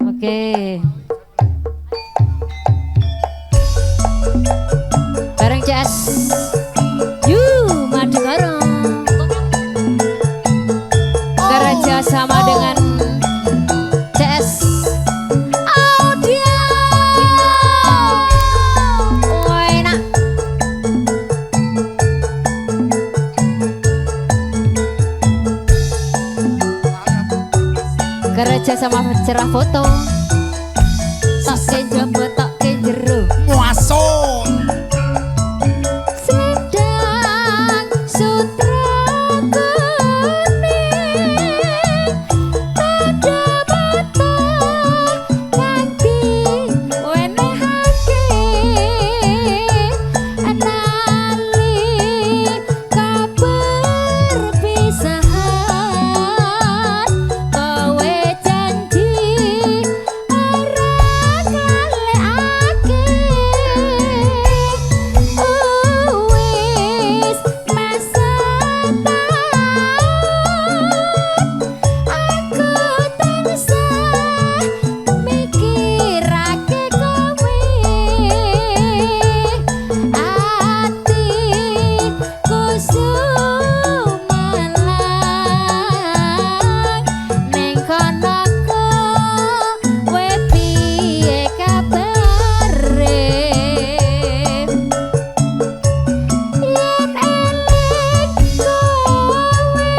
Oke. Bareng CS. Madu karo. Kerja sama dengan CS. Kerja sama cerah foto. Tak kenjaba tak kenjero. Muaso. Sedang sutra kuning. Tada mata ganti wenehake. Nali kabar pisahan. Kowe janji ora kalekake. Wis masa aku tansah mikirake kowe. Atiku sumalang ning kono kowe piye kabare. Yen eling kowe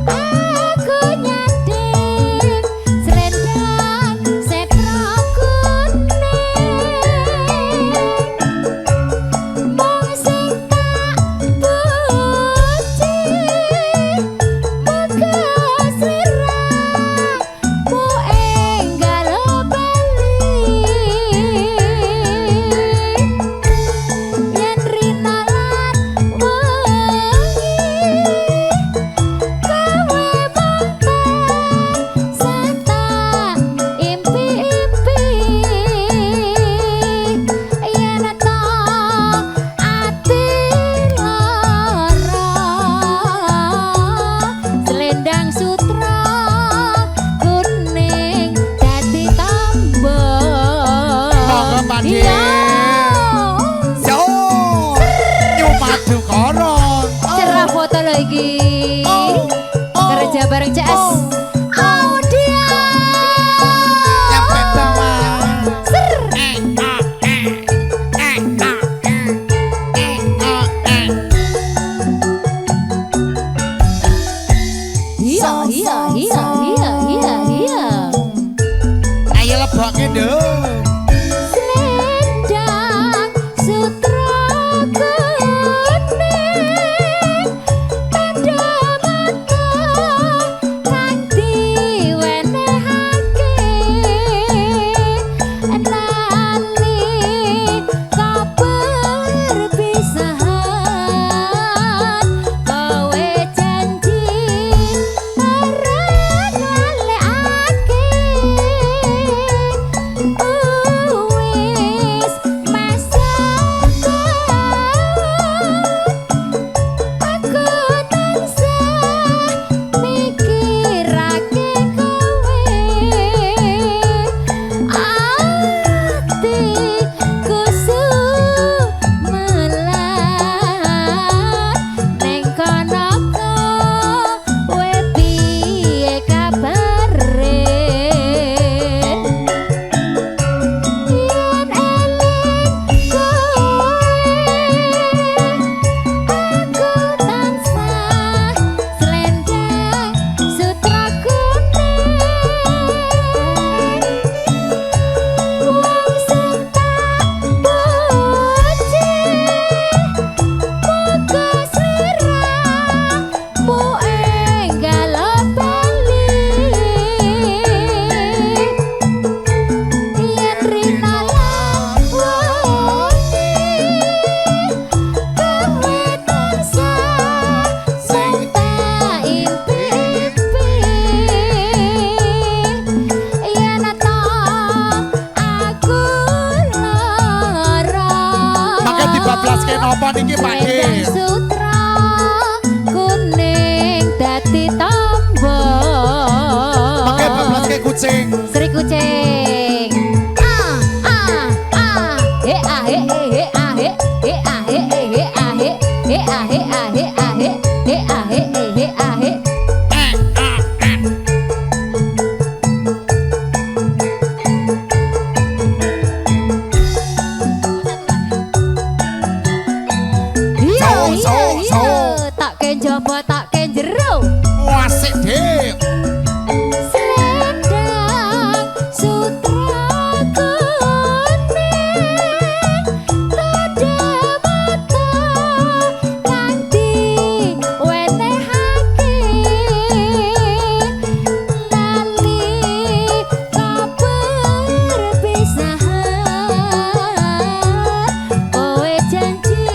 aku nyadeng selendang setra kuning. Mung sing tak puji muga sliramu enggal bali. Yen rina lan wengi kowe boten sata impi-impi. Yen to ati lara selendang sutra kuning dadi tambah. Monggo Pakde. Iya. Yo. Yo madu karo. Cerah foto lagi. Kerja bareng CS. Nyampe bawah. Iya, iya, iya, iya, iya, iya. Ayo lebokke nduk. Selendang sutra kuning. Tanda mata kanthi wenehake. Nali kabar pisahan. Kowe janji ora kalekake. Wis masa aku tansah mikirake kowe. Atiku sumelang ning kono kowe piye kabare. Yen eling kowe aku tansah selendang sutra kuning. Wong sing tak puji muga sliramu enggal bali. Yen rina lan wengi kowe tansah sing tak impi-impi. Yen to aku lara Mangke dibablaske napa niki Pakde? selendang sutra kuning dadi tambah. Mangke bablaske Kucing. Sri Kucing. He ah he he ah he he ah he he ah he he ah he ah he ah he he ah he he ah he. Tak ke jaba tak ke jero. Wasik Dik. Selendang sutra kuning tada mata kanthi wenehake nalika perpisahan kowe janji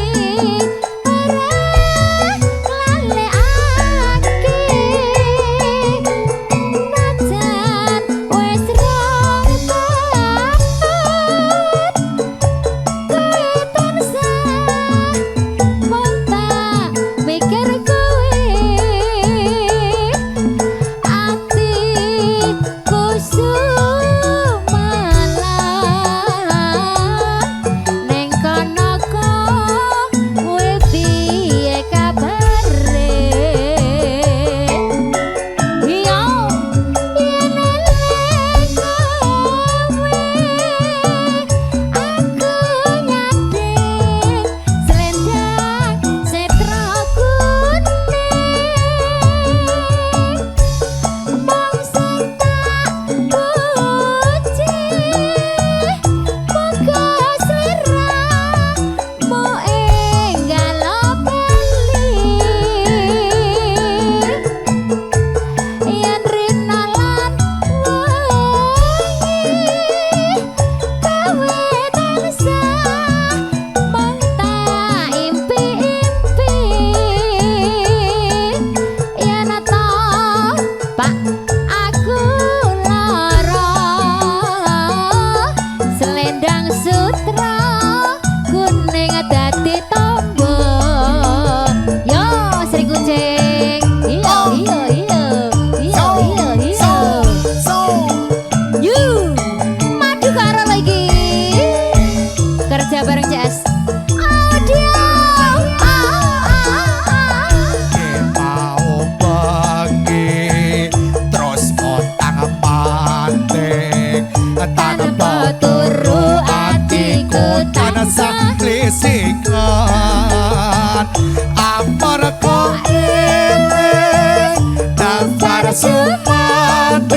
Sikat amarga eling daftar sumating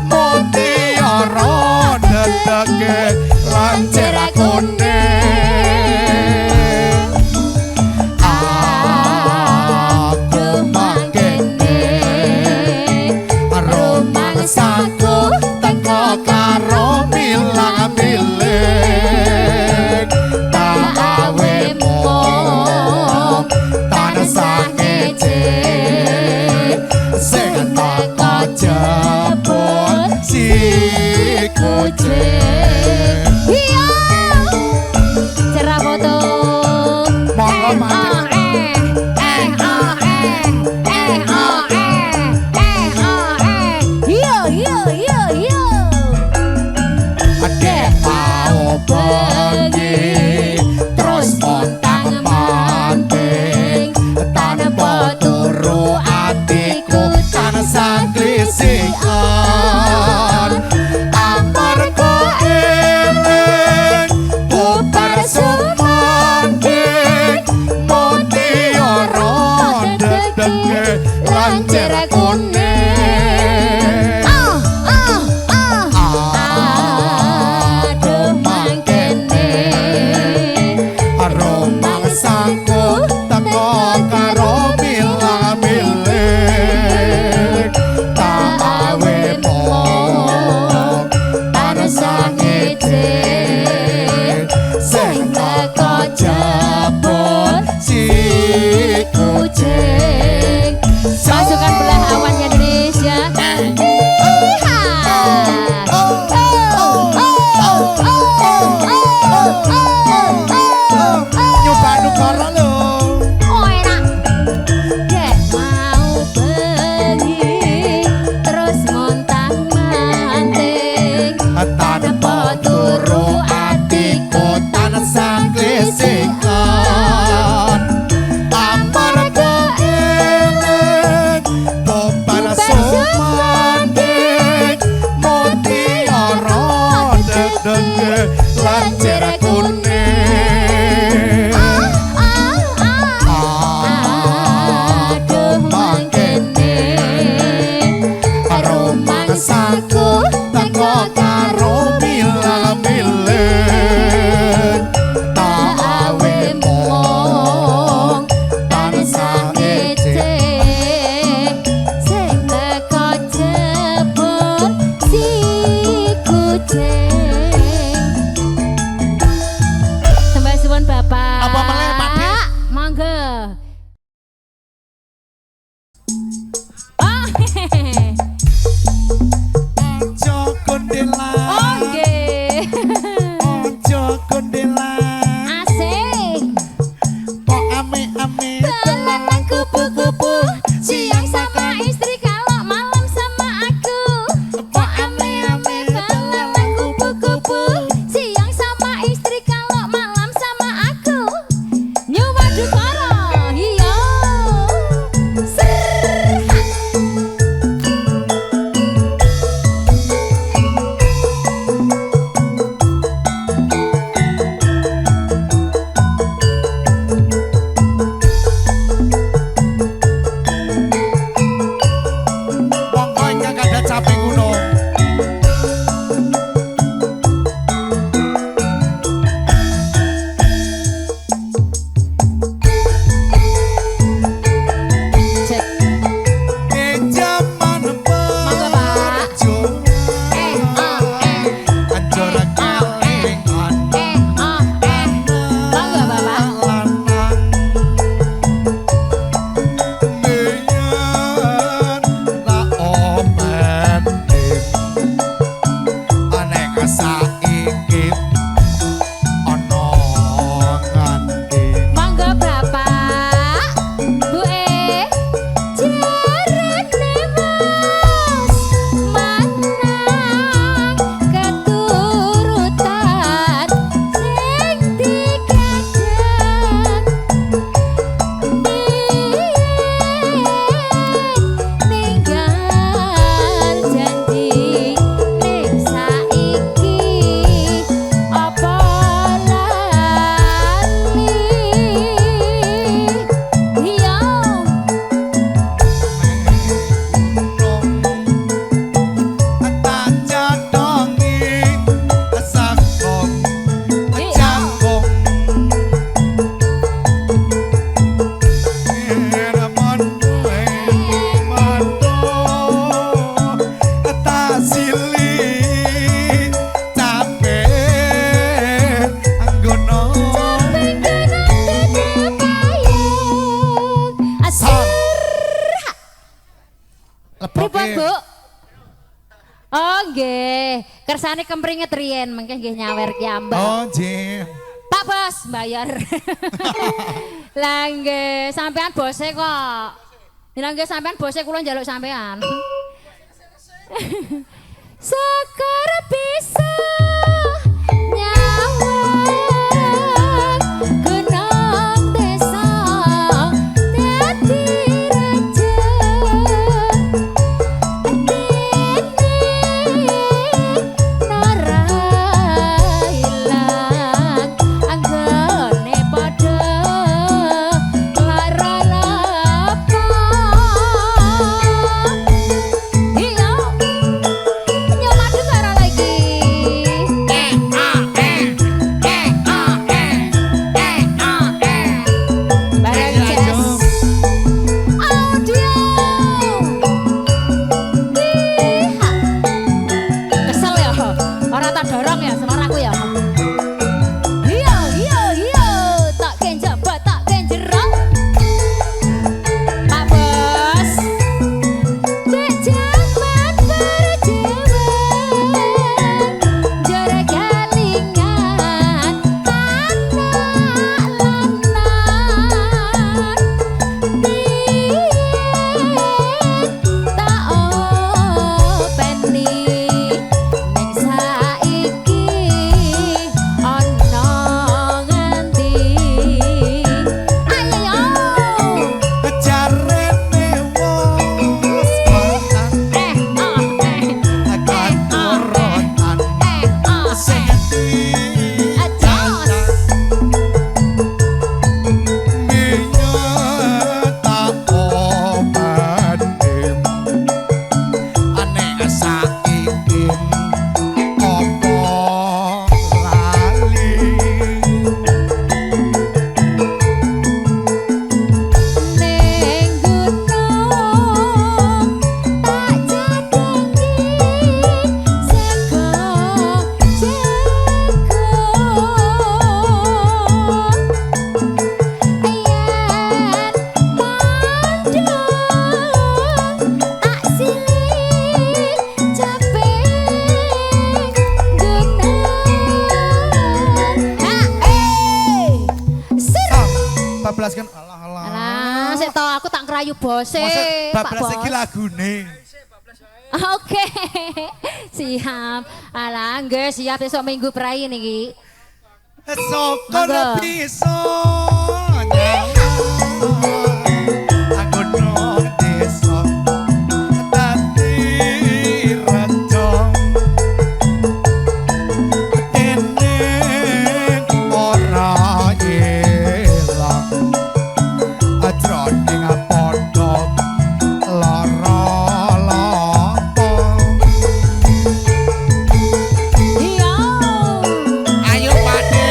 mutiara dedege lan cerah kuning aku mangkene rumangsaku teko karo milang-miling jebul si kucing. Iya, cerah foto. Adek mau pergi terus montang manting tanpa turu atiku tansah glisikan amarga eling bubar sumanting mutiara dedege lan cerah kuning. Pasukan belah awannya Indonesia. Pripun, leboke. Bu? Oh, nggih. Kersane kempringet riyen mengke nggih nyawer ki ambak. Oh, nggih. Pak Bos bayar. Lah nggih, sampean bose kok. Lah nggih sampean bose kula njaluk sampean. Sekar bisa nyawang genang desa dadi raja nara ilang anggone padha lara lapang iya nyomadu karo lagi bareng jazz audio Iha. Kesel ya ora tak dorong ya suaraku ya iya iya iya tak kenjabat tak kenjerong Pak Bos Dek jaman berjalan jara galingan tanah lanan biyen tak openi ning saiki ana ngendi ayo Jarene wis paham akan turutan sing Ajos biyen tak obanding ane saiki opo lali ning gunung tak jadengi sego yen pandang tak silih capek gunung sir bablas kan alah alah sik to aku tak ngerayu bose Pak bablas iki Bos. lagune Oke, siap. Alah, nggih siap besok minggu prai niki. soko Monggo. bisa anggono desa dadi raja ene ora ilang ajroning padha lara lapa Iya. ayo pade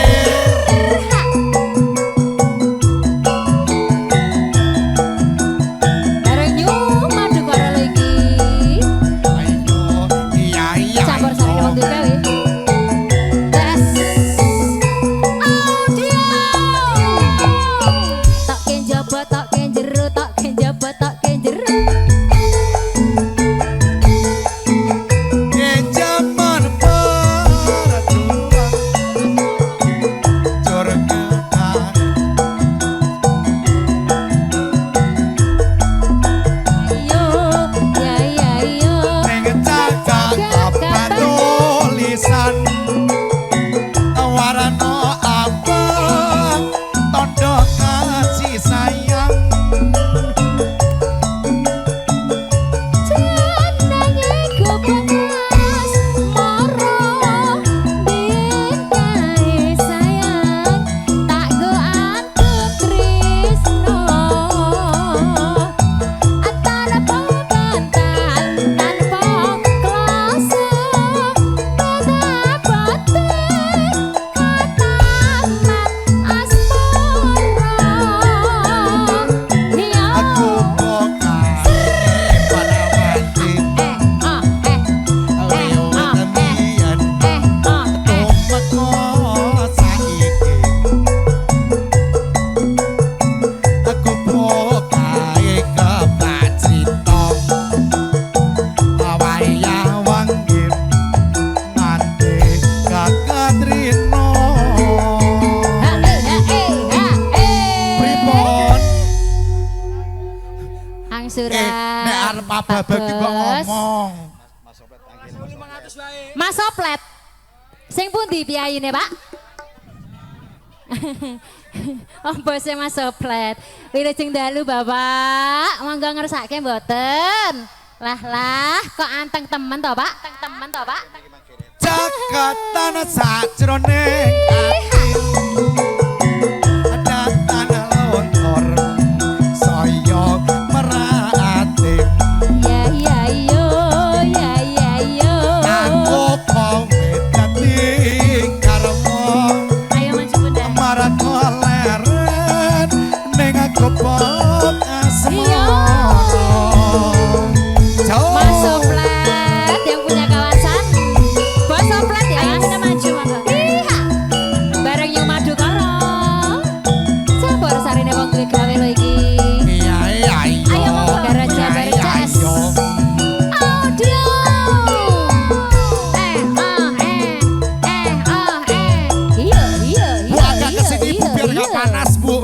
Bos. ngomong. Mas Oplet. Sing pundi piyayine, Pak? Oh, bosnya Mas Oplet. Wilujeng dalu, Bapak. Monggo ngersake mboten? Lah, kok anteng temen to, Pak? Anteng temen to, Pak? Jagatan sajroning ati. Ada tanah lontor. Saya merati. Ya yo, ya yo. Aku komit dadi karmo. Ayo maju Bunda. Marat leren ning aku pop asma. Iya. Mas Oplet yang punya kawasan. Bos Oplet ya. Ayo kita maju monggo. Iya. Bareng yang madu karo. Sabar sarine wong duwe gawe lho iki. Iya iya iya. Ayo monggo. Garaja bareng Jas. Audio. Iya. Bu agak kesini bu biar gak panas bu.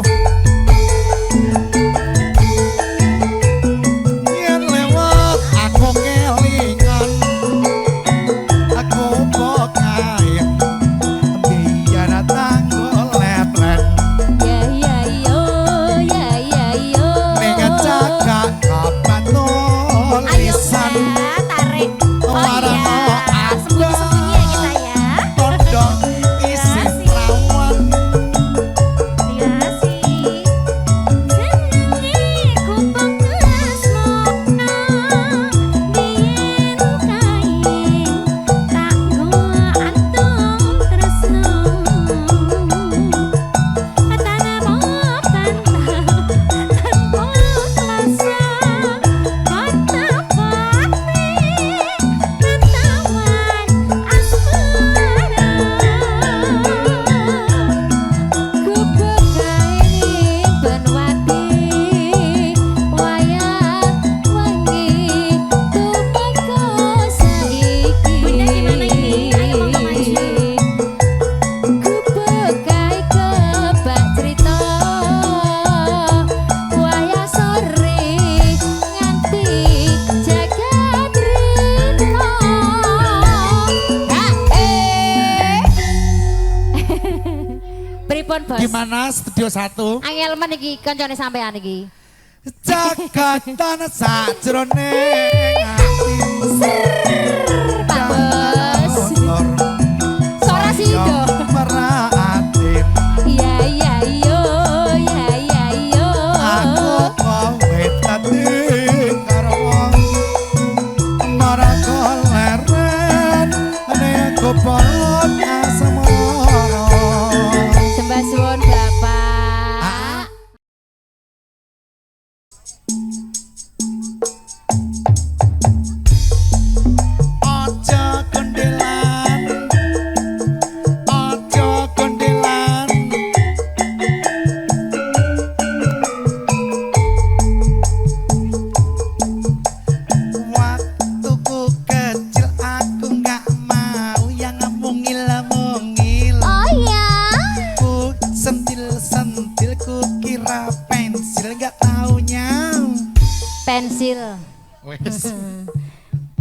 Yen lewat aku kelingan. Aku bokain. Biar datang golet-let. Ning cagak kapan tulisan. Tarik. Warna Sembunyi-sembunyi ya kita ya. Tondong isi rawan. Pripun bos? Gimana studio 1? Angel men iki kancane sampean iki. Jagatan sajroning ati. Pak Bos. Suara sido. Merati. Iya yo. Aku komit dadi karo wong. Marang leren nek aku pon asma. Sembah suwun Bapak. Aja kondelan. Aja kondelan. Waktuku kecil aku nggak mau yang mungil-mungil. Oh ya. Ku sentil-sentil ku kira pensil nggak taunya. Pensil. Wes.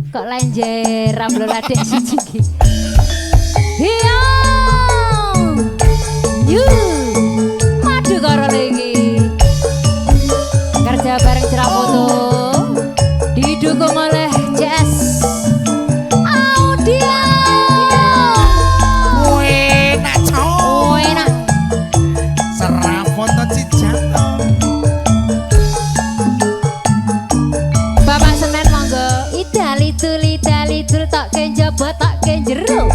Kok lenjer ramblol adek siji iki. Iya. Yu. Madu karo lagi. Kerja bareng Cerah Foto. Didukung oleh Jazz. Audio. Enak Oh, coy. enak. Serah foto cijanto. Bapak Senen monggo. Idal tak kenjaba tak kenjero.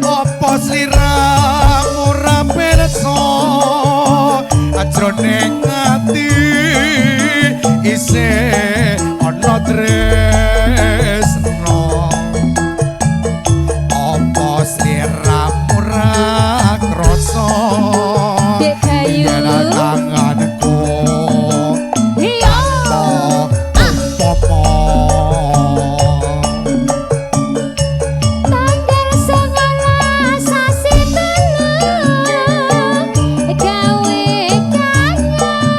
Apa sliramu ra pirsa ajroning ati isih ana tresno. Apa sliramu ra krasa Dek Bayu. yen tanganku Iya. popo. Tanggal 19 sasi telu gawe kangen.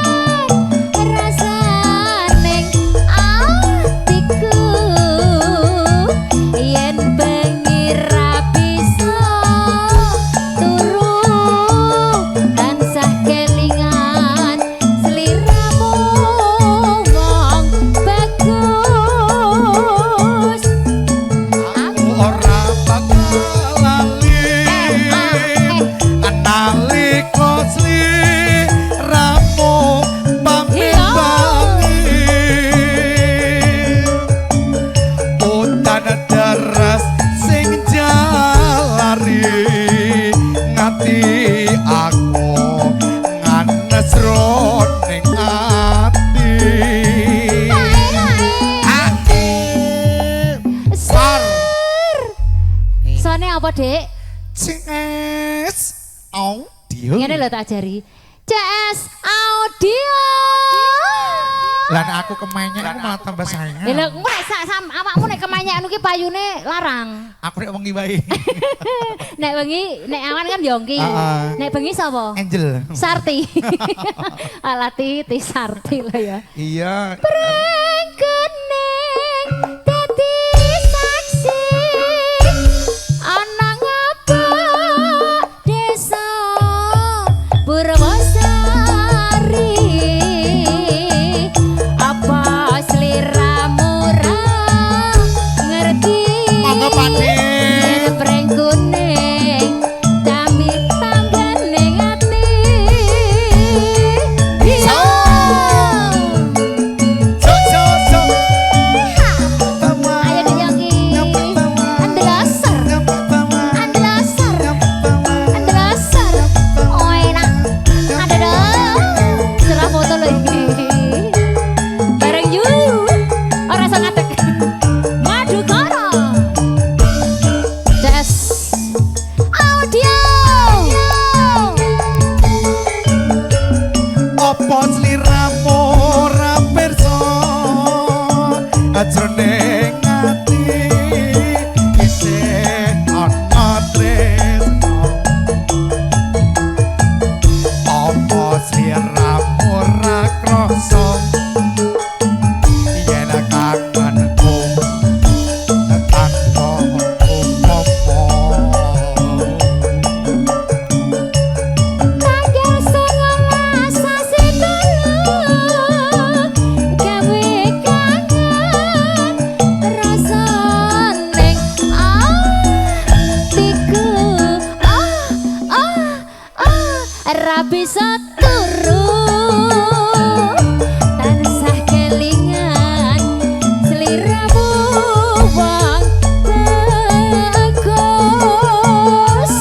Dek? CS Audio. Ngene lho tak ajari. CS Audio. Lan aku kemainnya aku malah tambah saingan. Lha engko nek awakmu nek kemanyak anu ki payune larang. Aku nek wengi wae. Nek wengi nek awan kan Yongki. Nek bengi sapa? Angel. Sarti. Alah Titi Sarti lah ya. Iya. Prengkening dadi saksi ana ngapa desa Purwosari apa sliramu ra ngerti Monggo Pakde. Prengkening kami tanggane ati Ayo Dek Yongki. Andelasar. Oh enak. Ada dong. Setelah foto lagi. Bareng you. Orang sangat Madu Koro. Jazz. Audio. Opo sliramu ora pirsa ajroning ati isih ana tresno. Opo sliramu ora krasa yen kangenku tanpa upomo. Tanggal 19 sasi telu gawe kangen rasa ning atiku ra bisa turu tansah kelingan sliramu wong tegus.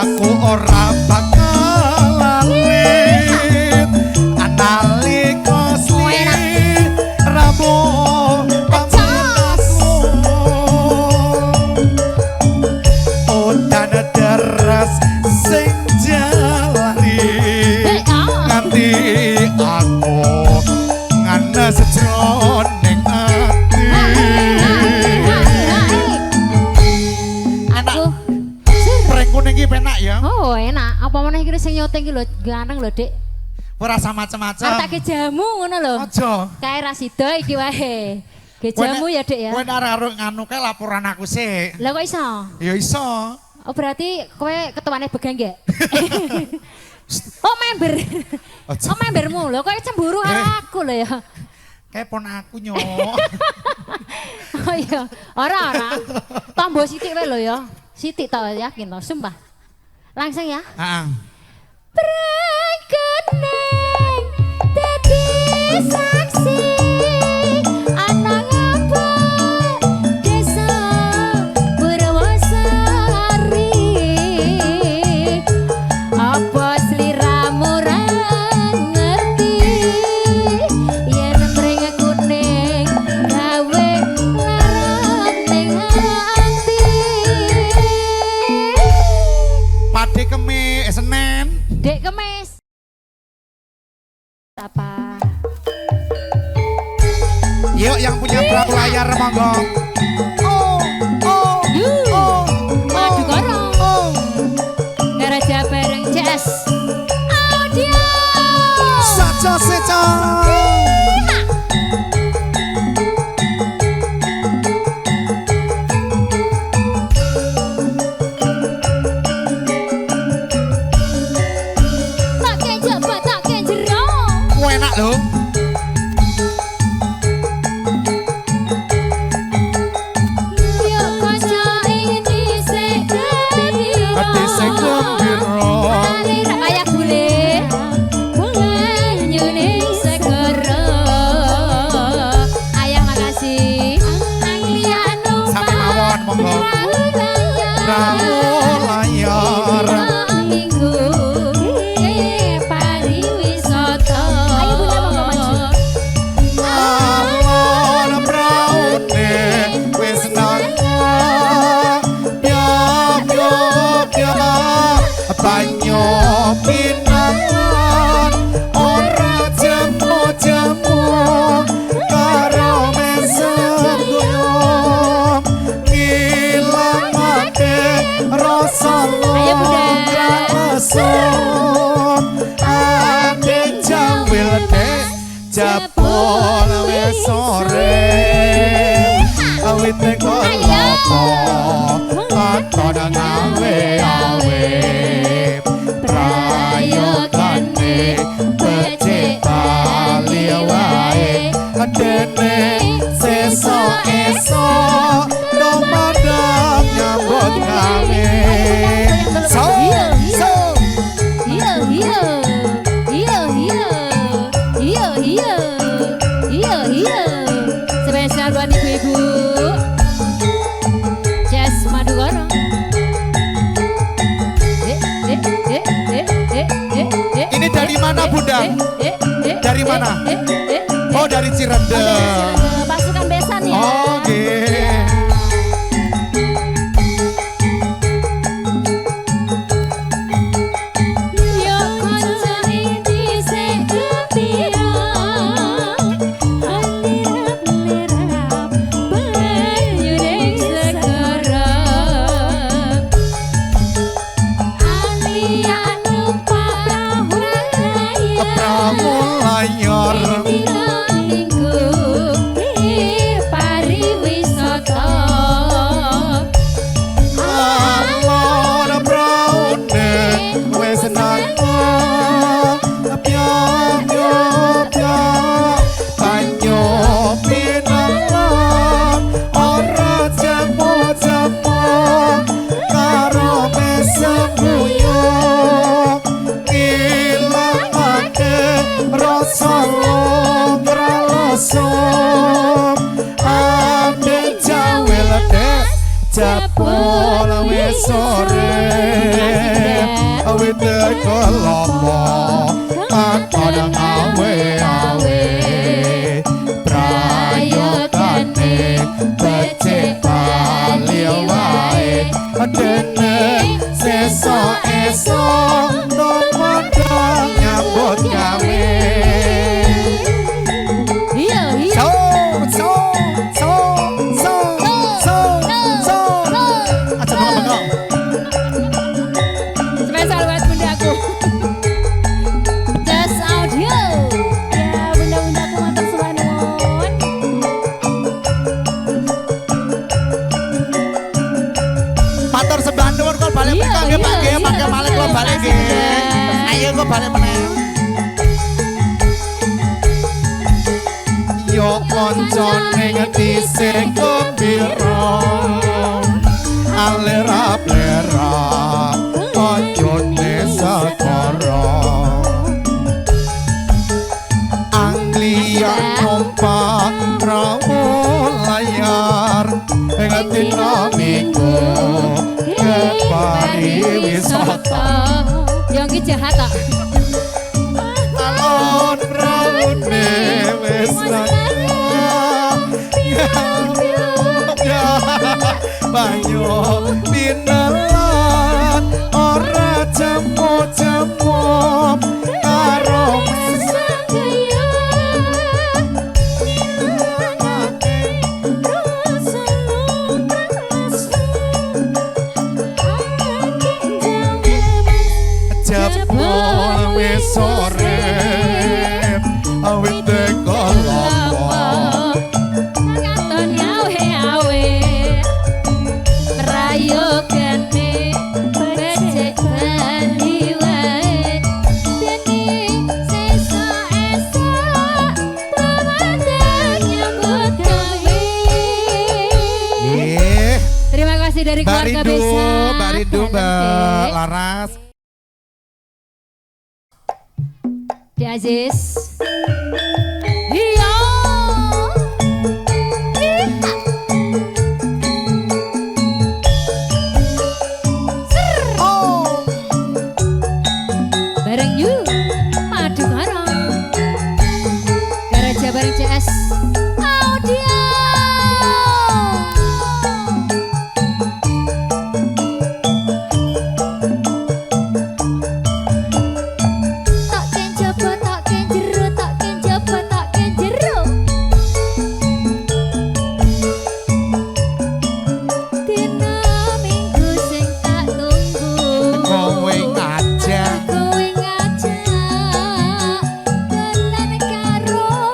Aku ora bakal lalit analika sliramu pamungkasku. Udan deras sing jalari nganti aku nganes jroning ati. Aku Prengku iki penak ya. oh enak. Apa meneh iki sing nyoteng iki lho ganteng lho, Dik. Ora sama macam-macam. Artake jamu ngono lho. Aja. Kae ra sida iki wae. Ge jamu ya, Dik ya. Kowe nek arek nganu kae laporan aku sih. Lah kok iso? Ya iso. Oh berarti kowe ketuane begang nggih? Oh member. Aja. Oh membermu lho, kowe cemburu karo aku lho ya. Kayak pon aku nyok. Oh iya, ora. Tombo sithik wae lho ya. Sithik tak yakin to, sumpah. Langsung ya. Heeh. Prengkening dadi saksi ana ngapa desa Purwosari apa sliramu ra ngerti yen mreng kuning gawe larang ning ati. Pade Kemis Senin. Dek Kemis. Apa? Yuk yang punya perahu layar monggo. Madu Koro. Ngaraja bareng Jazz Audio. Saja seja. Tak kejaba tak kejero. Enak lho. Yo kanca ini sing Hati sing gembira. Alira kaya bule. Banyune segera. Ayah makasih. Angliano. Sampai mawon monggo. Perahu layar. Minggu pariwisata. Ayo Bunda monggo maju. Alon praune wis nang. Ya jebul wis sore awit teko lopo katon ngawe-awe prayogane becik bali wae dene sesuk-esuk nomadang nyambut gawe spesial buat ibu-ibu Jazz Madukoro. Ini dari mana Bunda? Dari mana? Oh dari Cirendeng. Pasukan besan ya. Oke. Jebul wis sore awit teko lopo katon ngawe-awe prayogane becik bali wae dene sesuk-esuk nomadang nyambut gawe spesial buat bundaku Jazz Audio ya bunda-bundaku matur suwun matur sembah nuwun kok balik meneh nggih Pak nggih mangke malih kula balik nggih ayo kok balik meneh yo koncone ngetise kumbiro alera-plera ojone sekara anglia numpak perahu layar ngetina minggu ke pariwisata yang ki jahat kok alon praune wis banyu pinelan ora jemo-jemo karo jebul wis sore awit teko lopo katon ngawe-awe prayogane becik bali wae dene sesuk-esuk nomadang nyambut gawe. Terima kasih dari keluarga Besan. Mbak Rindu, Mbak Laras. Di Aziz. Iya. Bareng yuk, madu bareng. Garaja bareng CS Audio. Tak ken jaba, tak ken jero, tak ken jaba, tak ken jero. Dina minggu sing tak tunggu. Kowe ngajak Kowe ngajak dolan karo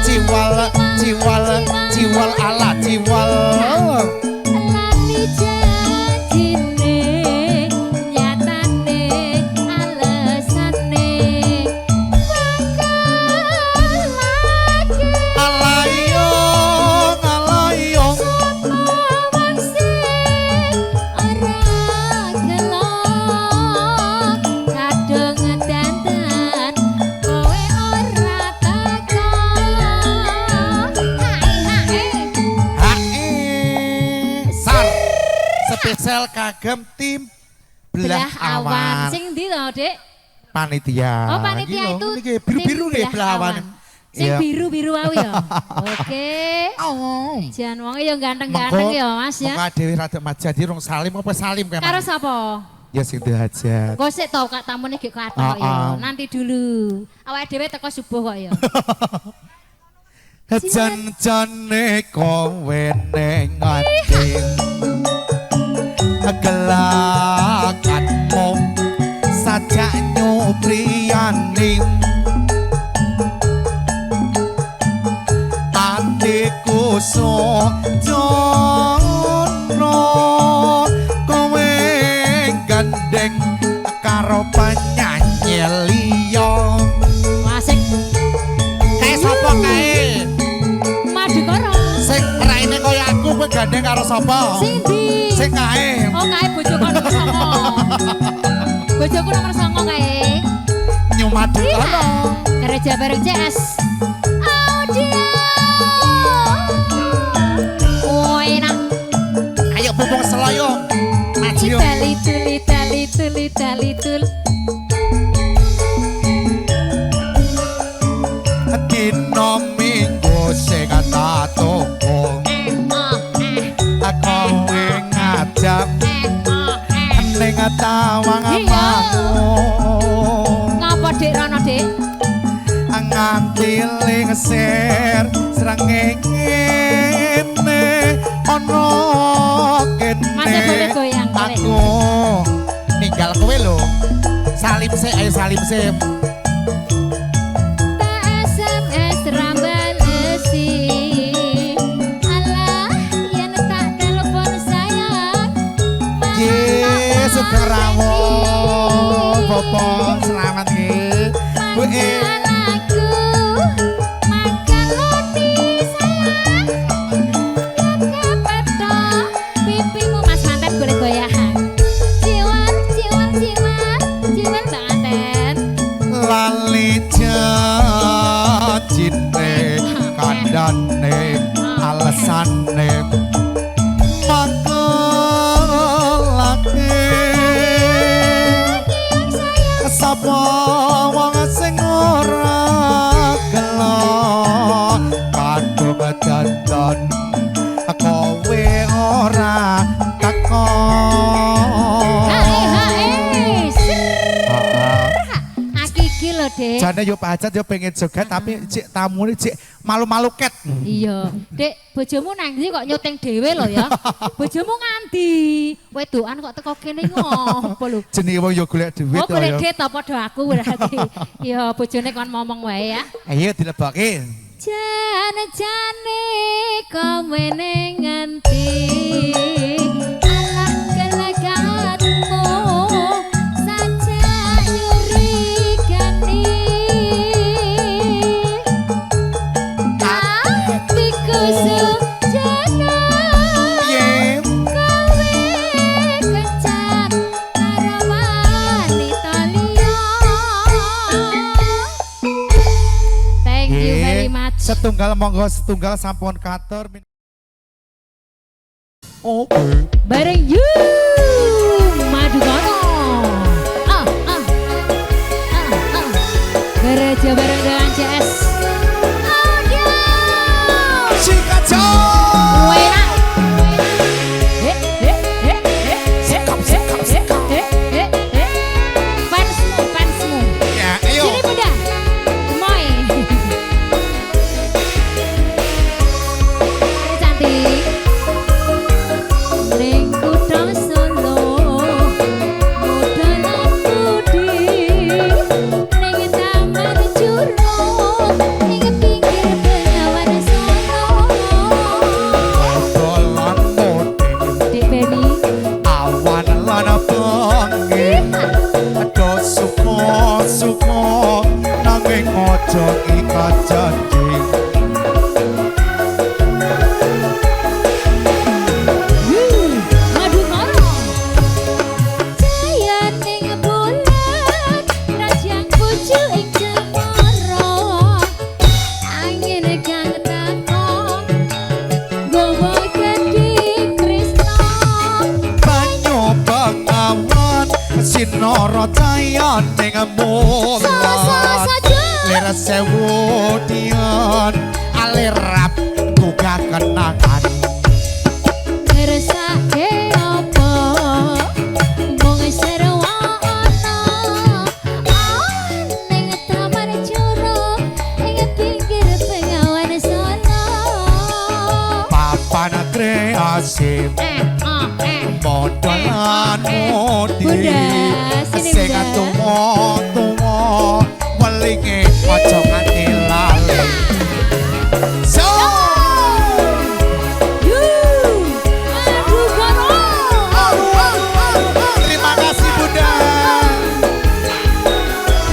Ciwal, ciwal, ciwal ala ciwal. lali janjine nyatane alesane bakal lagi Alayong, alayong. wong sing ora gelo kadung dandan kowe ora teko Sar spesial kagem tim belah awan. Sing ndi to, Dik? Panitia. Oh, panitia Iki lho, itu niki biru-biru nih belah awan. Sing Iya. biru-biru wae ya. Oke. Oh. Jan wonge ya ganteng-ganteng ya, Mas ya. Mongko dhewe rada mat jadi rong salim apa salim kan? Karo sapa? Ya sing hajat. Kok sik to Kak tamune gek kathok Oh, ya. oh. Nanti dulu. Awake dhewe teko subuh kok ya. Jan-jane kowe ning ati. Gelakatmu sajak nyupriyani. Atiku sojono kowe gandeng karo penyanyi liya. Asik. Kae sapa kae? Madukara. Sing raine kaya aku kowe gandeng karo sapa? Sing ndi? Sing kae. Oh, kae bojoku nomor 9. Bojoku nomor 9 kae. Nyumadukara. Kerja bareng CS. Audio. Oh, enak. Ayo bubung seloyo. Maju. Litul. Dino minggu sing tatuku. Kowe ngajak ning tawang Iya. mangu. Ngapa Dik Rono, Dik? Nganti lingser srengenge ono kene. Masih boleh goyang, boleh. Aku ninggal kowe lho. Salim sih, ayo salim sih. Tak SMS rambalesi. Alah, yen tak telepon sayang. Ye, sugeng rawuh. Bopo, selamat nggih. Bu Makan aku, makan roti sayang. Lihat kepeto, pipimu Mas Manten boleh goyang. Jiwan Mbak Manten. lali janjine kandhane alesane makelake sapa wong sing ora gelo kadung dandan kowe ora teko. Aku iki lho, Dek. Jane yo pajat yo pengen joget tapi cik tamune cik malu-malu ket. Iya, Dek, bojomu nang ndi kok nyuting dhewe lho ya. Bojomu nganti wedokan kok teko kene ngopo lho. Jenenge wong yo golek duit Oh, golek yo. duit apa do aku berarti. Ya bojone kon ngomong wae ya. Ayo dilebokke. Jane kowe ning nganti alah gelagatmu saja nyurigani hatiku sujana Piye? kowe kencan karo wanita liya. Thank you very much. Setunggal monggo setunggal sampun katur. Oke. Bareng you Madukara. Gereja bareng dengan CS. Audio. Sikajo. Wena. Fansmu. Ya, ayo. Sini bunda. Gemoy. Cantik. Ning kutha Solo, mudan aku di ning taman aja ikat janji. Madu karo cahaya ning bulan rajang pucu ing cemara angin kang teko gowo gedhi krisna Banyu bengawan sinara cahya ning bulan lir sewu dian alirap buka kenangan. ngersake apa mung serwa ana ning taman curug ing pinggir bengawan sana Papan kreasi modelan modi Bunda, sini, sing Bunda. tumo-tumo welinge aja nganti lali. So madu karo terima kasih Bunda.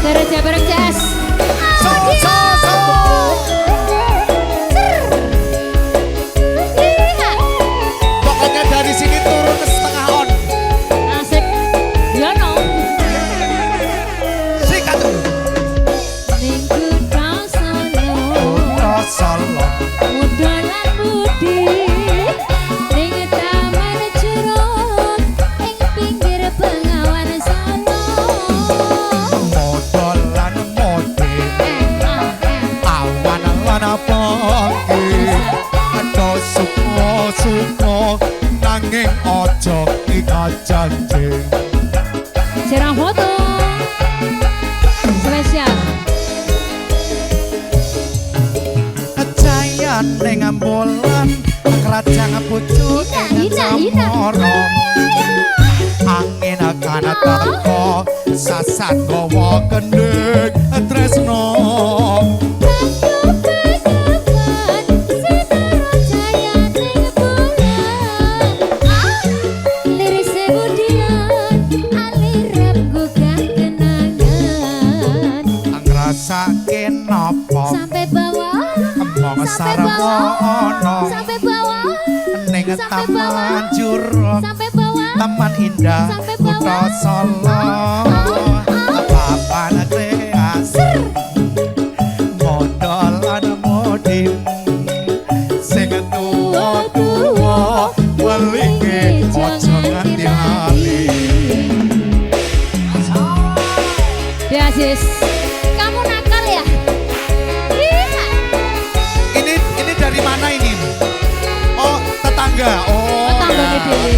Gereja bareng jazz So pokoknya dari sini turun ke setengah on. asik ya no Sikat ning kutha Solo Rasulullah. mudalan budi ning taman curug ing pinggir bengawan sana Modelan modi awan lan pagi ada suko nanging aja ikat janji. Serang foto spesial Kecayan ning bulan kerajaan pucuk ing cemara angin akan teko sasat gawa kendhing tresno. Ngrasake napa sampai bawah mong sarwa ana sampai bawah ning taman juruk sampai bawah taman indah Sampai kutha bawah. Solo. Papan kreasi modelan modi sing tuwa-tuwa welinge aja nganti lali. Beasis kamu nakal ya iya Ini dari mana ini? Oh, tetangga. Oh, tetangga ya. dhewe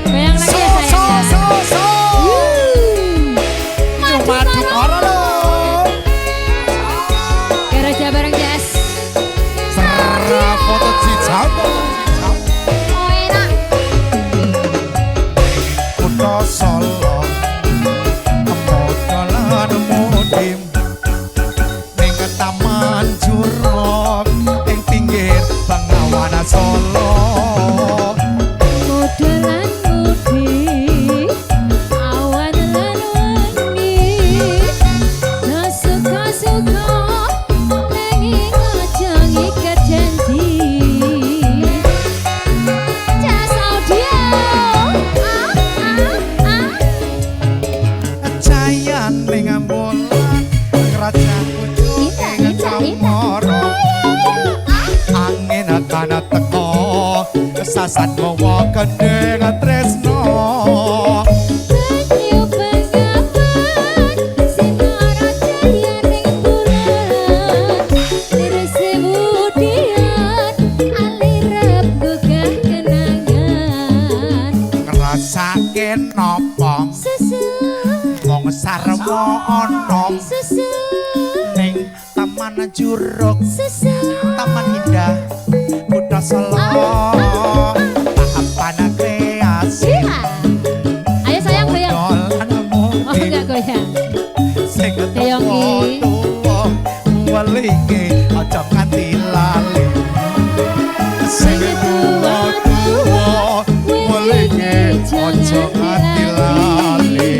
bayang lagi ya sayang So. Cuma dikoro lo. gereja bareng jazz Serah foto cicak. oh enak Kutha Solo. Modelan mudim ning taman juruk ing pinggir Bengawan Solo. modelan mudi awan lan wengi nah suka-suka nanging aja ngikat janji jazz audio Cayan ning bulan kerajaan pucuk ing cemara angin akan teko sasat gawa kendhing tresno. Banyu bengawan sinara cahya ning bulan lir semudian alirep gugah kenangan Ngrasake napa susu mong sarwa ana susu ning taman juruk susu taman indah kutha Solo. Papan kreasi iya ayo sayang bayang modelan oh mudim enggak goyang sing Deyongi. tuwa welinge aja nganti lali. Sing tuwa-tuwa welinge aja nganti lali.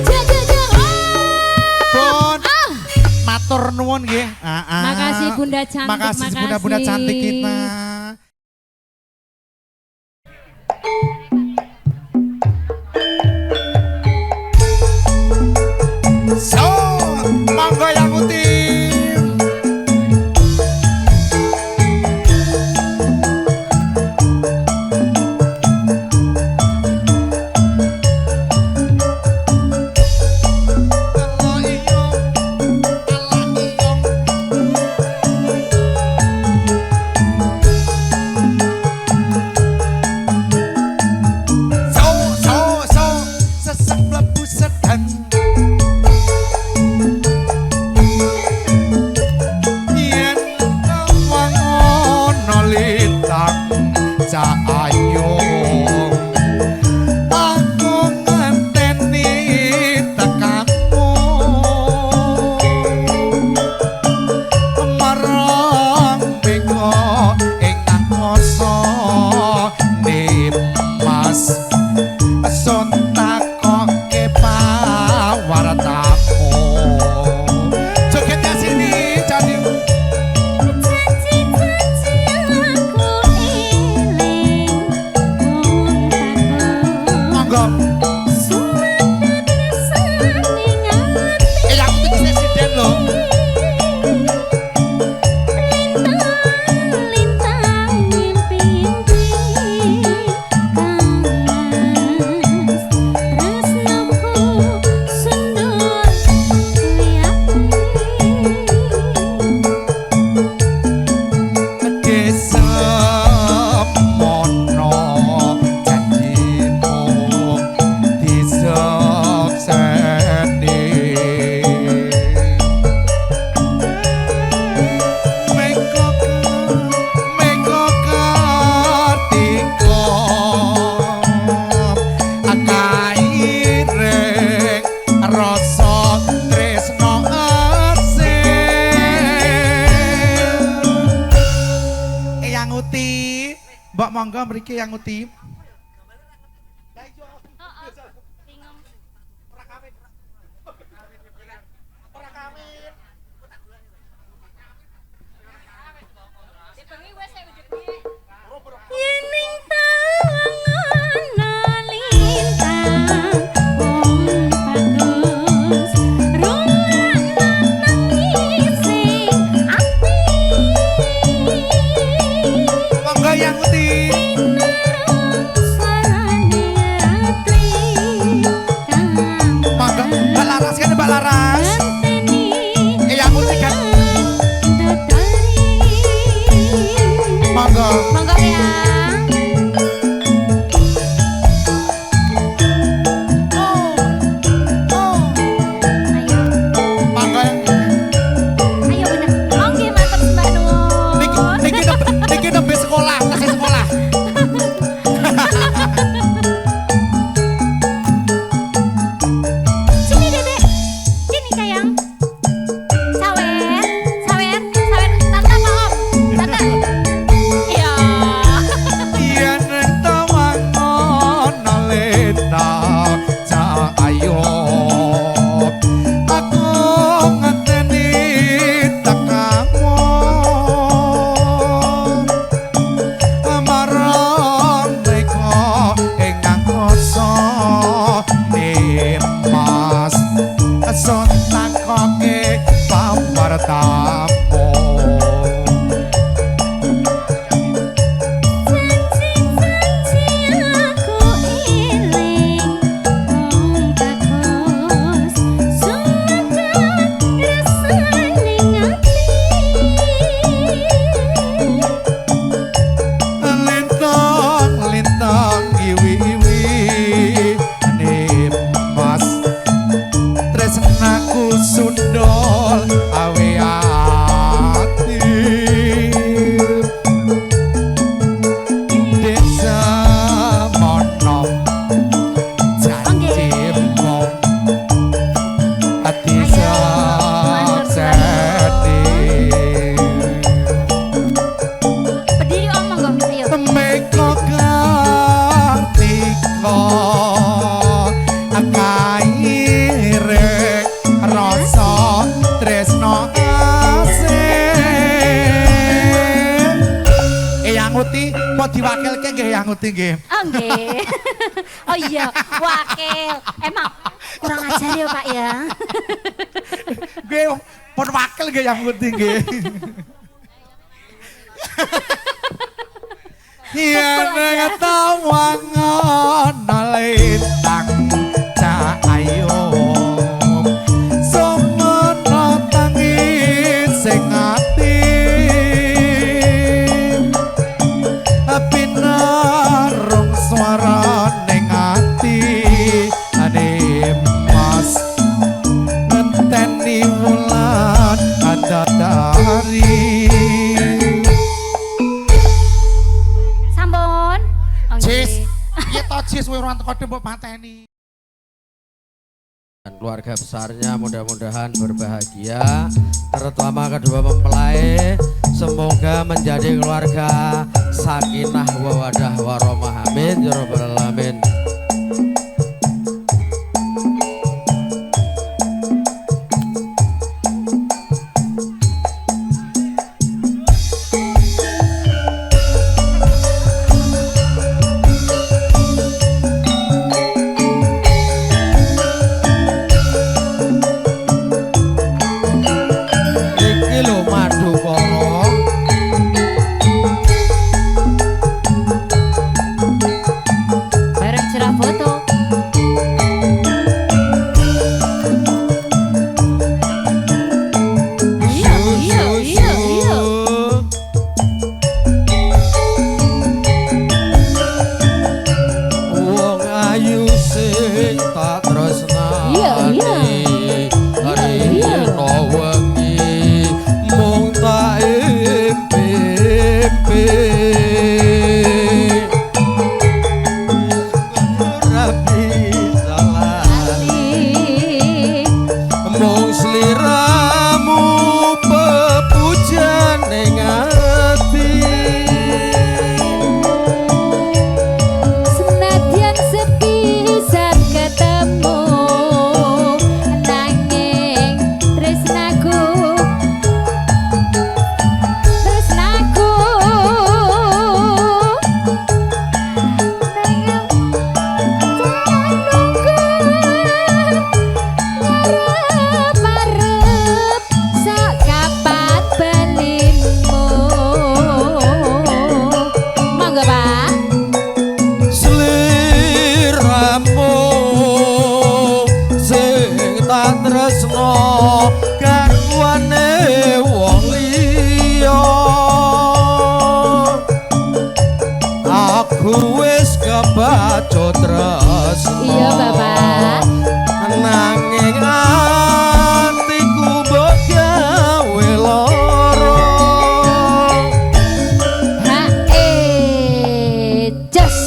Jajajang Pun bunda cantik. Makasih bunda-bunda cantik kita. So, monggo yang putih. Sesak mlebu sedang yen wong ana litang cahayu aku ngenteni tekanmu marang beko ing angkasa Nimas sontak koke pawartamu jogetnya sini jadi monggo yang penting presiden loh Mbak monggo mriki yang uti. Monggo yang uti. kula diwakilke nggih Yang Uti nggih. Oh nggih. Oh iya, wakil. Emang kurang ajar ya Pak ya. Nggih pun wakil nggih Yang Uti nggih. Yen ngetawangan lintang cahayo semono tangi sing ati pinarung swara ning ati ane mas ngenteni wulan adadari. Jis, iya toh Jis, wih orang teko mbok pateni. Dan keluarga besarnya mudah-mudahan berbahagia, terutama kedua mempelai semoga menjadi keluarga sakinah wawadah warahmah amin ya rabbal alamin. Iya Bapak. Nanging atiku mbok gawe lara. Jos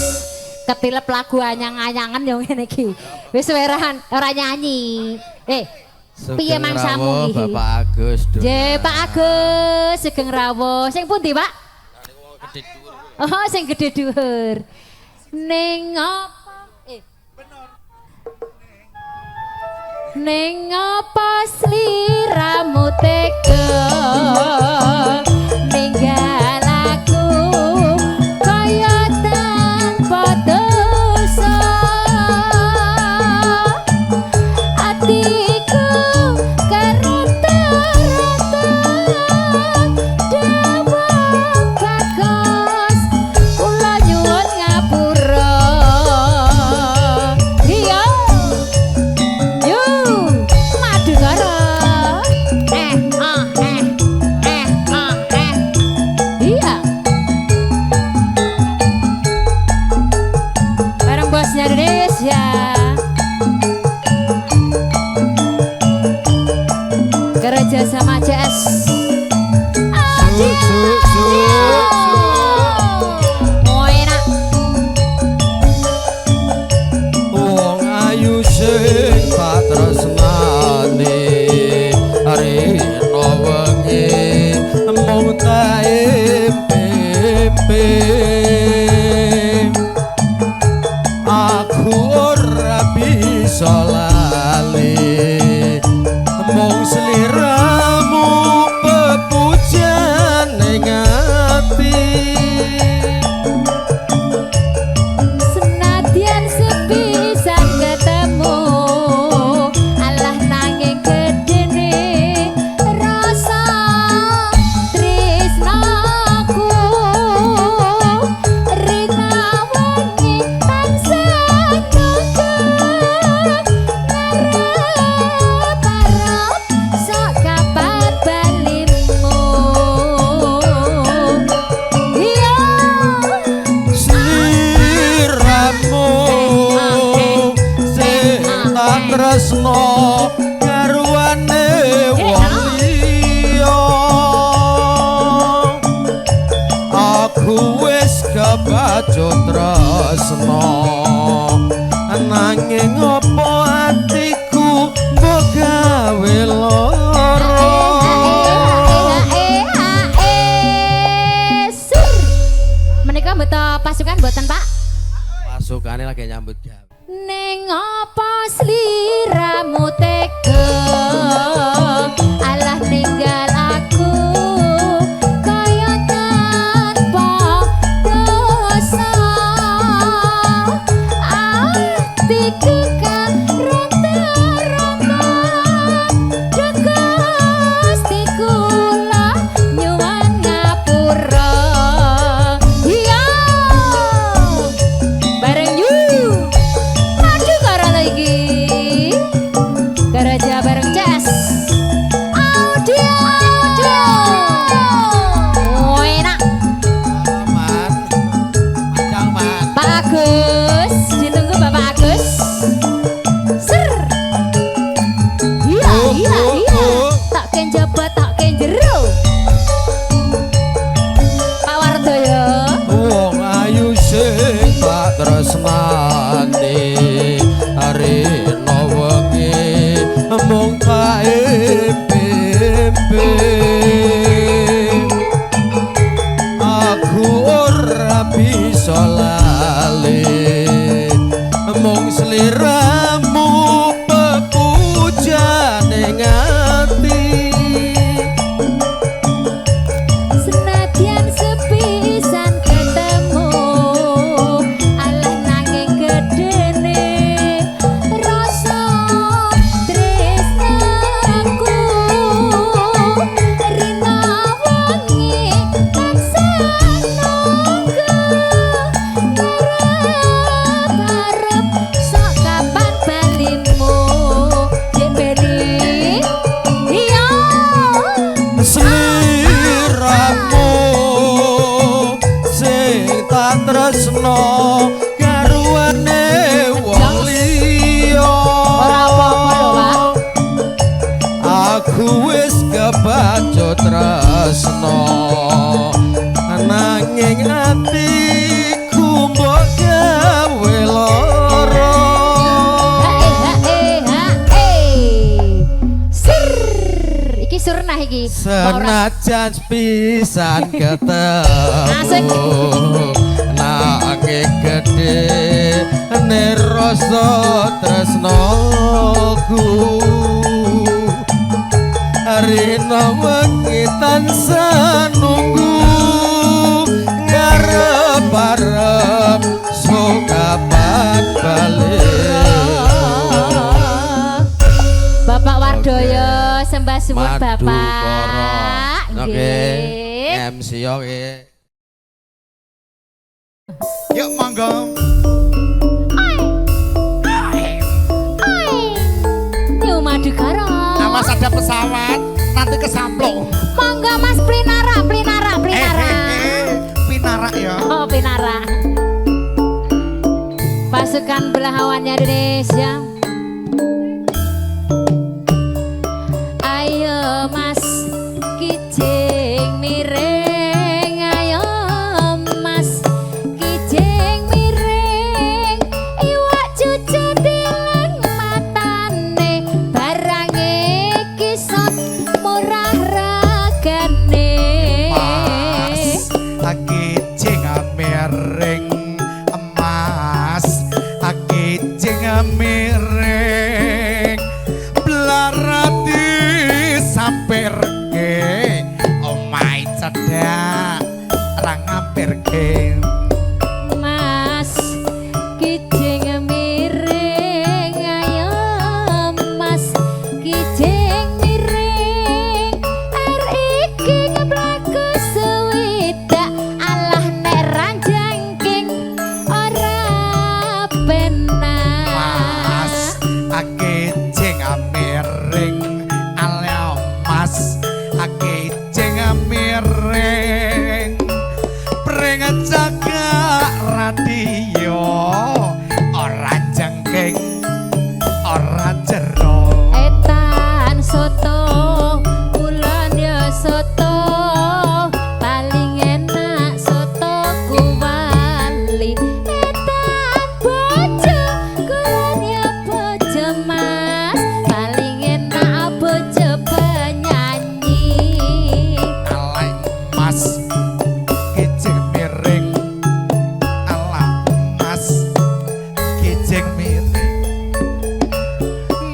ketilep lagu anyang-anyangan yo ngene iki. Wis werahan ora nyanyi. Piye mangsamu iki? Bapak Agus. Nggih Pak Agus, Sugeng Rawuh. Sing pundi Pak? Oh, sing gedhe dhuwur. Ning apa? Ning apa sliramu tega ninggal aku kaya tanpa dosa. Atiku kereta-reta dawa bagas kula nyuwun ngapura. Iya Indonesia kerja sama CS enak wong ayu sing tak tresnani rino wengi mung tak impi. Aku ora bisa lali mung sliramu pepujan ning ati. tresno garwane wong liya aku wis kebacut tresno nanging apa atiku mbok gawe lara menika mboten pasukan mboten Pak pasukane lagi nyambut gawe ning apa sliramu tega alah ninggal aku kaya tanpa dosa atiku kan ronta-ronta Gusti kula nyuwun ngapura iya bareng you maju karo lagi Garaja bareng Jazz audio enak Man. Panjang man. Pak Agus ditunggu Bapak Agus ser iya tak ken jabat tak ken jero Pak Wardoyo wong ayu sing tak tresnani arena wengi mung kae pipi aku ora bisa lali mung sliramu pepujane ngati senadyan sepisan ketemu alah nanging gedene rasa tresnaku rina wengi tansah nunggu ngarep-arep sok kapan balimu Jemberi iya sliramu sing tak tresno garwane wong liya ora apa-apa lho Pak aku wis kebacut tresno nanging atiku mbok gawe lara Sir iki surnah iki senajan pisan Asik. ketemu nanging gede rasa tresnoku rina wengi tansah nunggu ngarep-arep sok kapan balik Bapak Wardoyo sembah suwun Madu Bapak Koro. Oke, nggih MC oke. Yuk monggo. New Madu Koro Awas ada pesawat nanti kesamplung. monggo Mas Plinara Pinara ya. oh Pinara pasukan belahawannya Indonesia ayo Mas kijing miring ayo Mas kijing miring iwak cucu tilang matane barang iki sot murah regane Mas, akijing miring emas, akijing miring blarati sampirke omahe cedak ra ngampirke Mas kijing miring ayo Mas kijing miring iki ngeblaku suwidak alah nek ranjangking ora penak Mas, akijing miring ala mas, akijing miring pring cagak radio ora jengking ora jer kijing miring ala mas kijing miring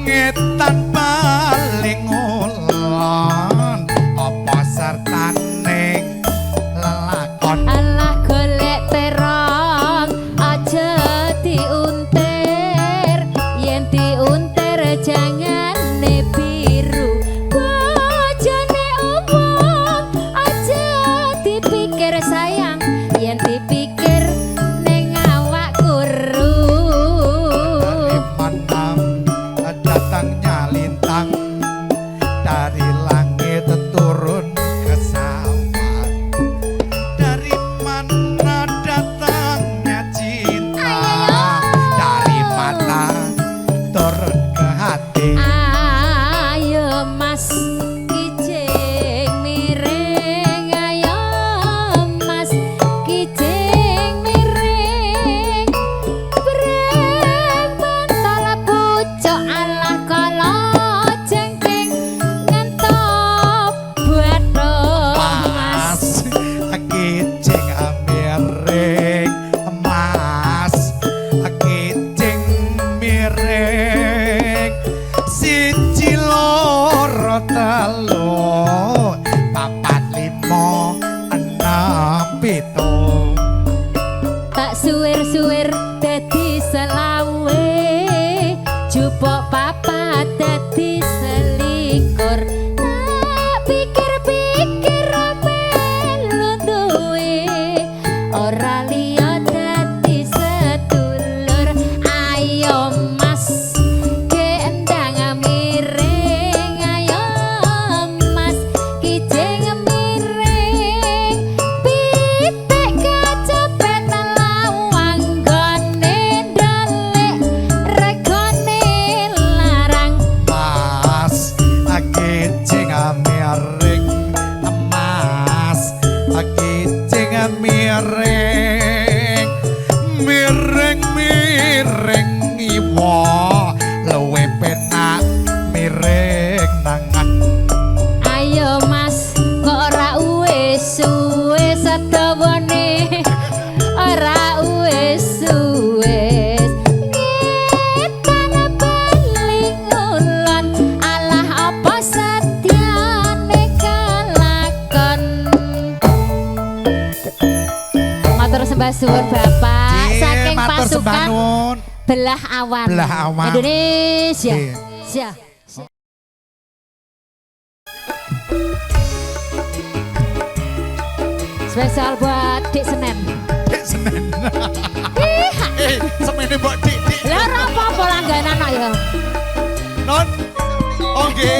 ngetan paling ulon apa sartaning lelakon alah golek terong aja diuntir yen diuntir jangan biru bojone omong aja dipikir sayang yen dipikir ning awak kuru manam datangnya lintang dari langit turun ke sawah dari mana datangnya cinta dari mana turun ke hati ayo mas kijing miring ayo mas kijing miring breng mentol pucuk alah kala jengking ngentop bathuk mas kijing miring mas kijing miring siji loro telu papat limo enam pitung tak suwir-suwir dadi selawe jupuk papat dadi selikur tak pikir-pikir melu duwe ora liya dadi sedulur ayo mas gendang miring ayo mas kijing miring pitik kacepet lawang gone ndalik regone larang mas kijing miring mas kijing miring miring miring iwa luwe penak miring nangan ayo mas kok ora wis sadawane ora wis ngetan paling ulon alah apa setyane kalakon matur sembah suwun Bapak saking matur sembah pasukan nuwun. belah awan Belah awan. Indonesia Nggih. Sia. Spesial buat Dik Senen. Senen. Semene mbok dik. Lah ora apa-apa langganan kok ya. Non. Oke.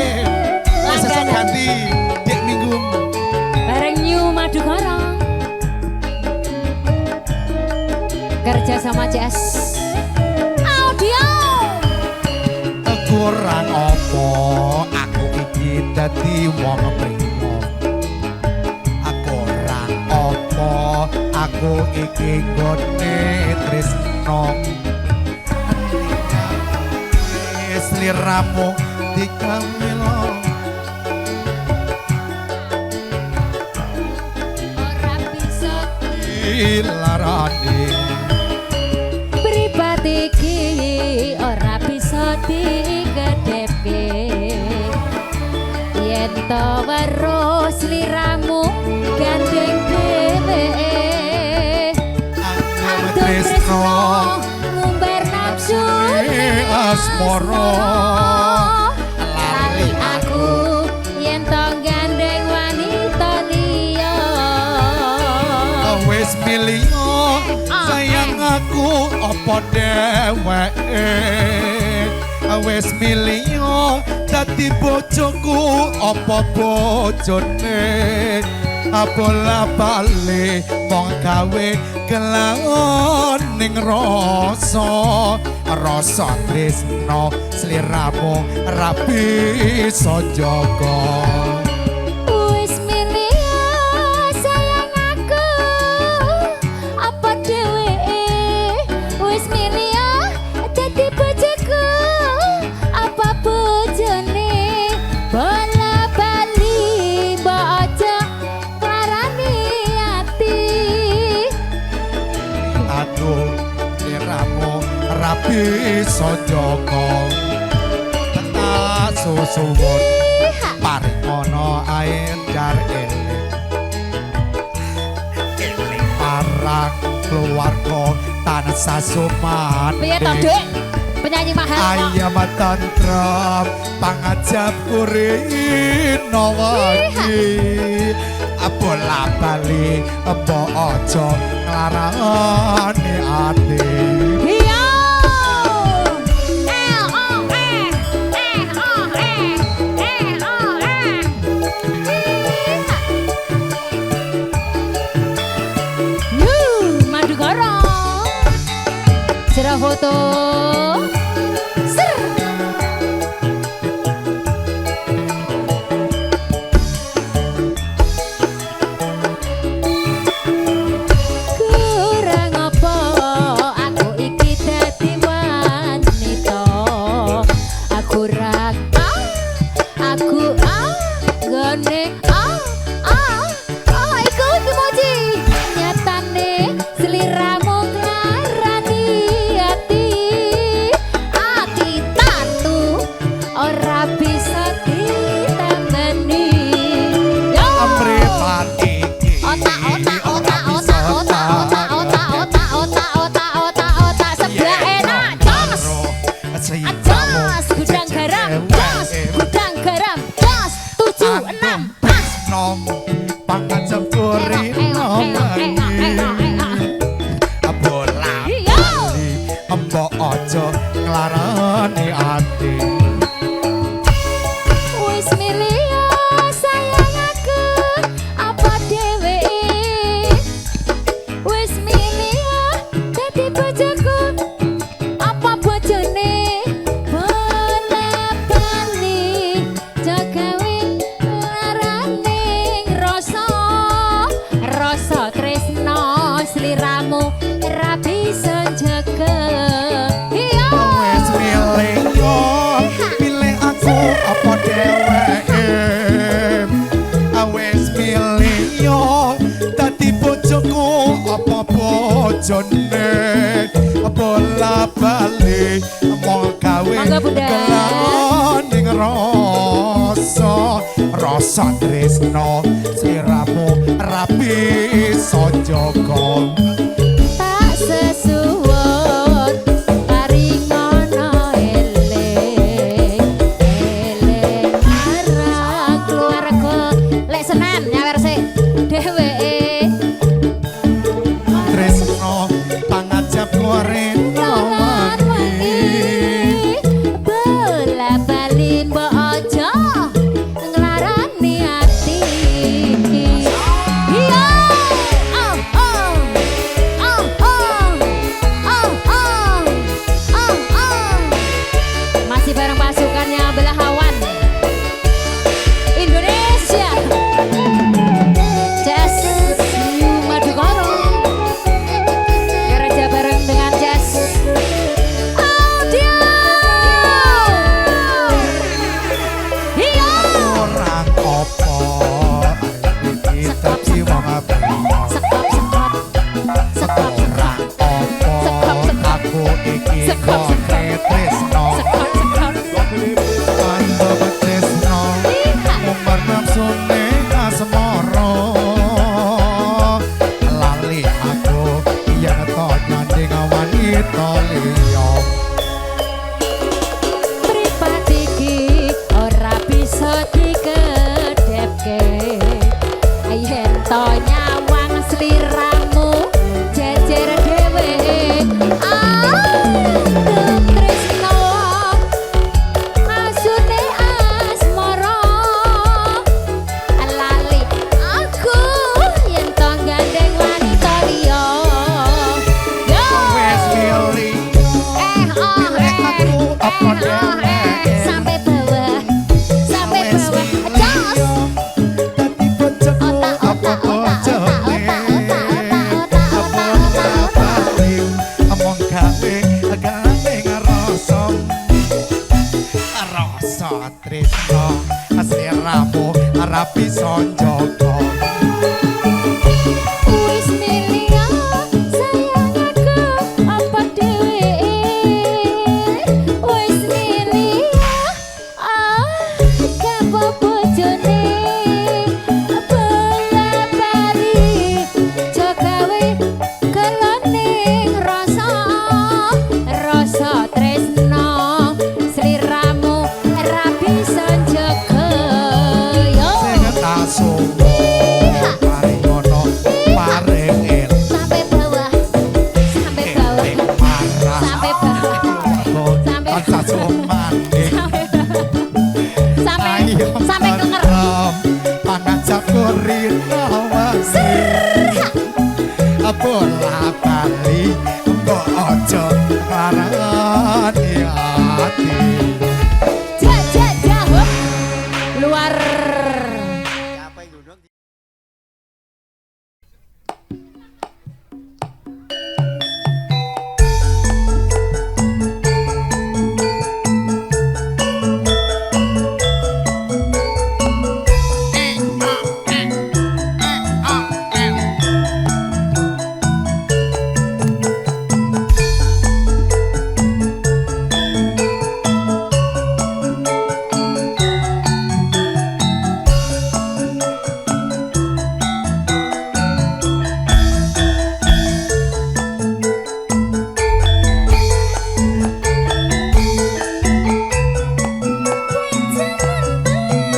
Sesuk Langganan. ganti dik minggu. Bareng New Madukara. Kerja sama CS. Audio. Kurang apa aku iki dadi wong primo. Kurang apa aku iki gone tresno. Sliramu dikamilo Ora bisa dilarani. pribadi iki ora bisa digedhepe yen to weruh sliramu gandeng dheweke Aku tresno ngumbar nafsu asmara lali aku yen to gandeng wanita liya wis milio sayang aku apa dheweke wis milio dadi bojoku apa bojone bola bali mong gawe kelaon ning rasa tresno sliramu rapi sojogo. wis milih sayang aku apa dheweke wis milih dadi bojoku apa bojone bola bali bojo klarani rapi sonjoko tak susuwun parikono aendar eling eling parang keluarga tansah suman Piye to, Dik? Penyanyi mahal kok. ayam tentrem pangajab kurino wagi bola bali mbok aja nglarani ati Iya. Madukara. Cerah foto. Ser. Kurang apa aku iki dadi wanita. Aku rak aku gone iku kimoji nyatane seliramu nglarani ati tatu ora bisa ditambani yo Amripan iki otak sebelah enak jos jos gudang garam jos gudang garam jos 7 6 pas nom pangajab kurino wagi bola yo mbok aja nglarani ati wis milih sayang aku apa dhewe wis milih dadi bojoku apa bojone bola-bali jagawe larane rasa tresno sliramu ra bisa jaga iya wis milih yo pilih aku apa dheweke wis milih yo dadi bojoku apa bojone bola bali mau gawe Mangga, Bunda. gelaning rasa tresno sliramu rapi sonjoko tak sesuwun paringono eling marang keluarga lek Senen nyawer sik dheweke tresno pangajab kurino wagi bola bali mbok aja nglarani ati iya masih bareng pasukannya Belahawan Indonesia Jazz Madukara Gereja bareng dengan Jazz Audio iya orang opo iki dadi wong apik sekop orang opo aku iki Sekop, kok tresno Ando tresno umar nafsune asmara lali aku yen to nyanding wanita liya pripati iki ora bisa dikedepke yen to nyawang sliramu jejer dhewe tresno asune asmara lali aku yen to gandeng wanita liya yo wis milih apa dheweke sampai bawah jos dadi bojoku apa bojone among gawe rasa tresno sliramu rapi sonjoko wis milih sayang aku apa dhewe bola bali mbok aja ngarani ati. Luar.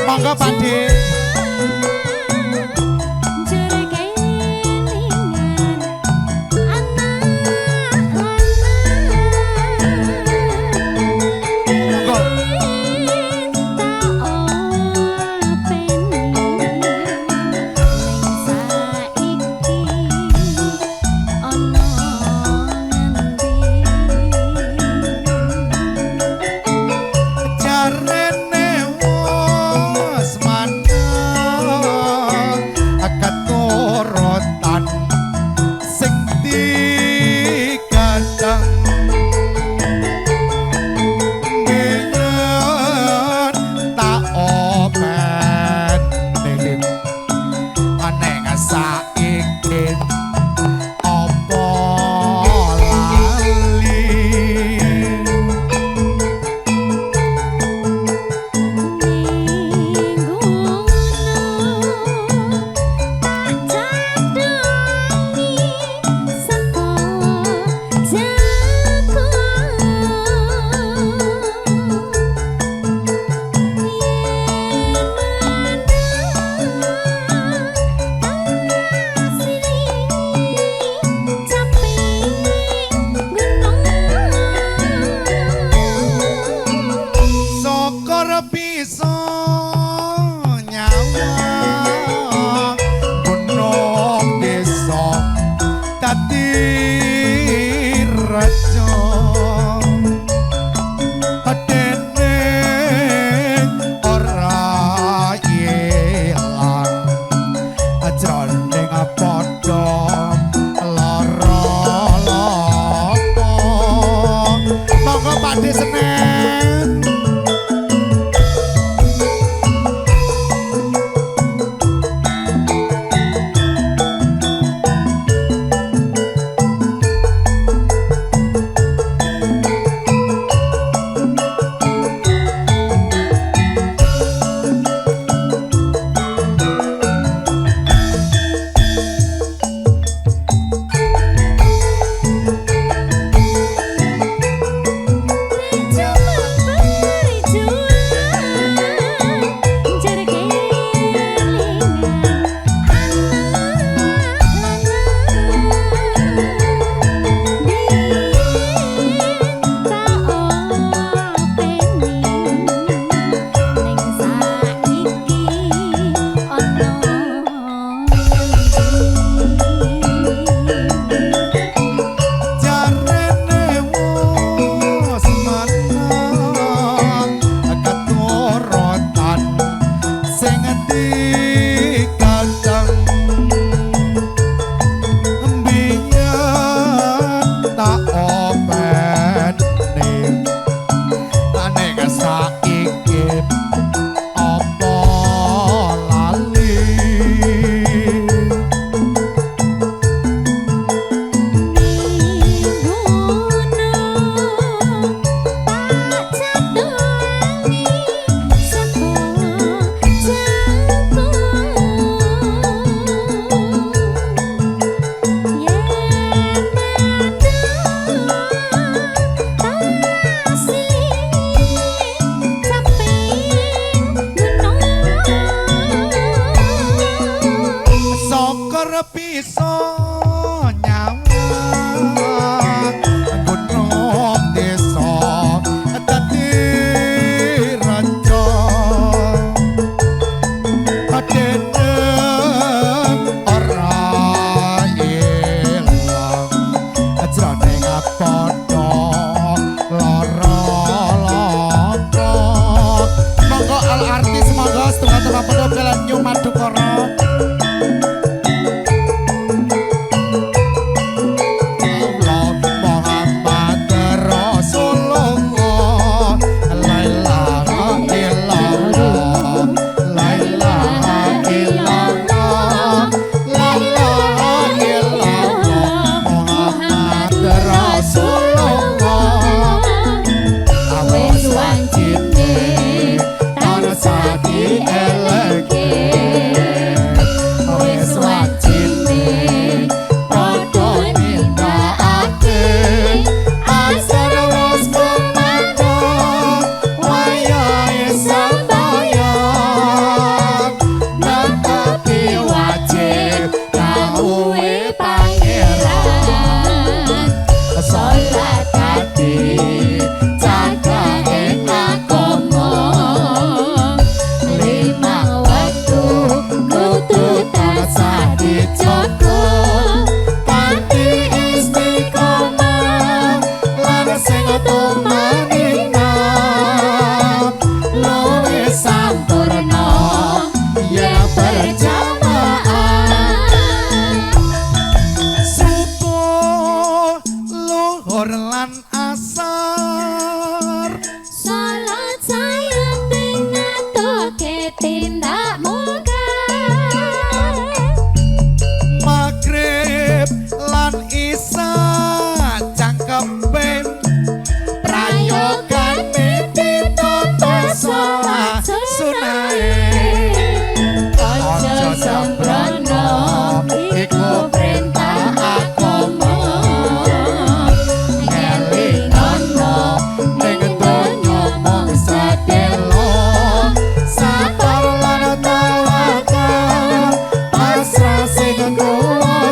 Monggo Pakde.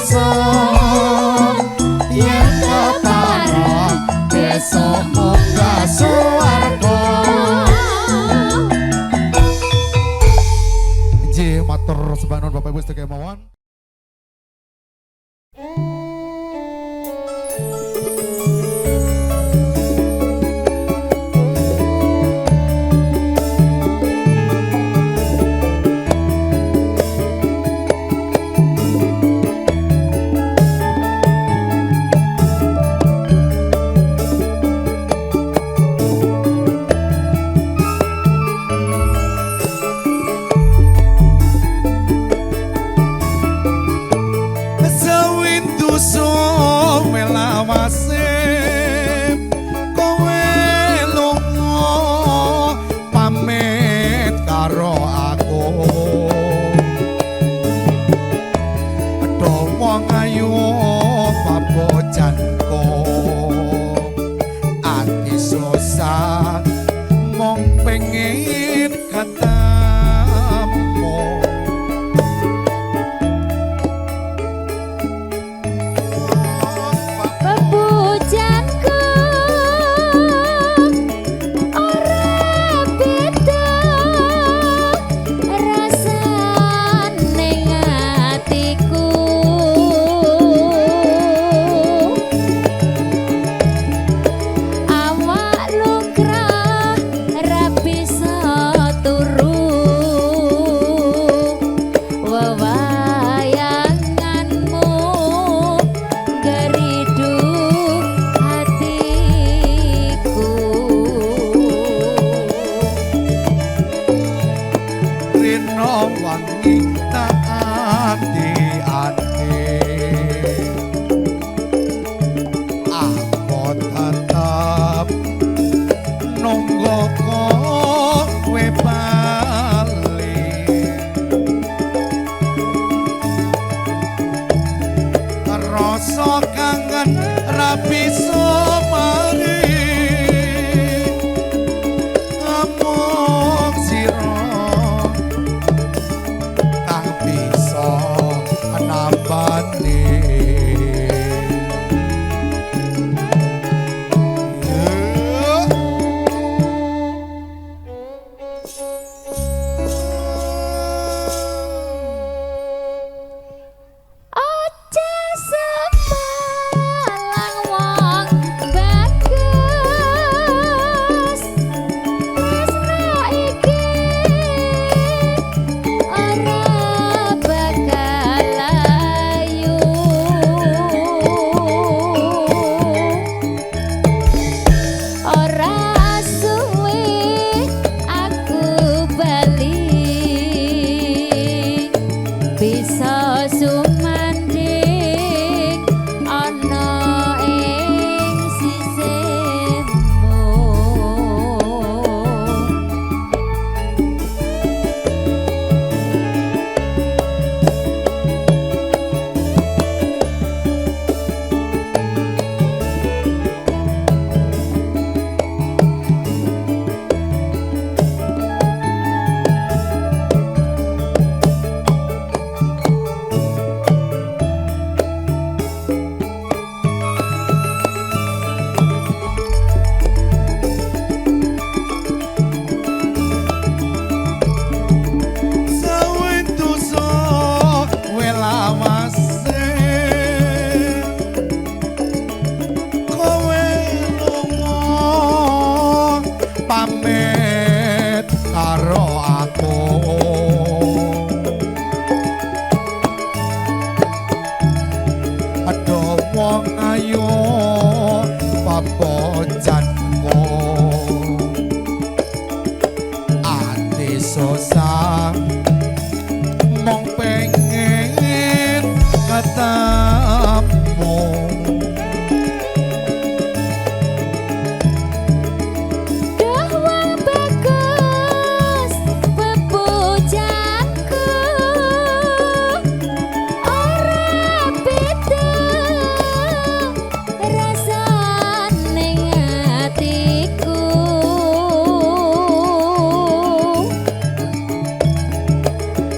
dosa yen kepara besok munggah suwarga. Nggih matur sembah nuwun Bapak Ibu sedaya mawon.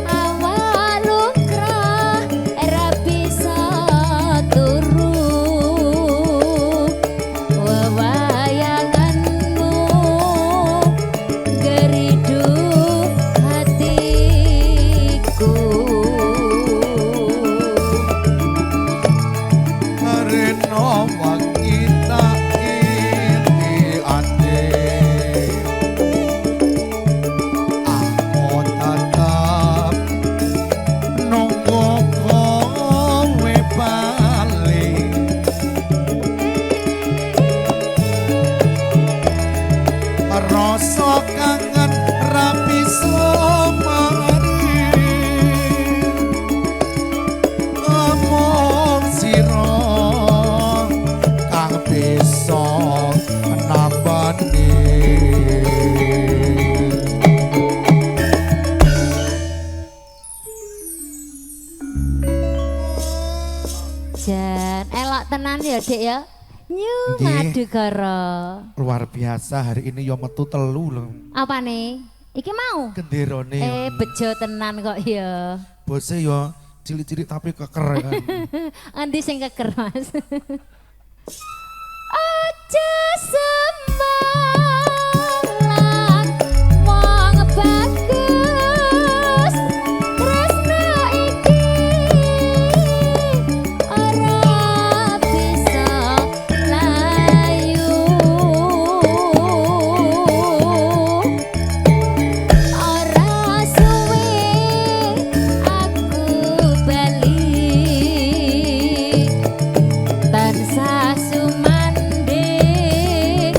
Awak lukrah ra bisa Jan, elok tenan ya Dik ya. Nyu Nggih. Madukara. Luar biasa hari ini yo metu telu lho. Apa nih? Iki mau? Genderane. Bejo tenan kok ya. Bose yo cilik-cilik tapi keker kan. Endi sing keker Mas? Aja semalang wong bagus tresna iki ora bisa layu ora suwe aku bali tansah sumandhe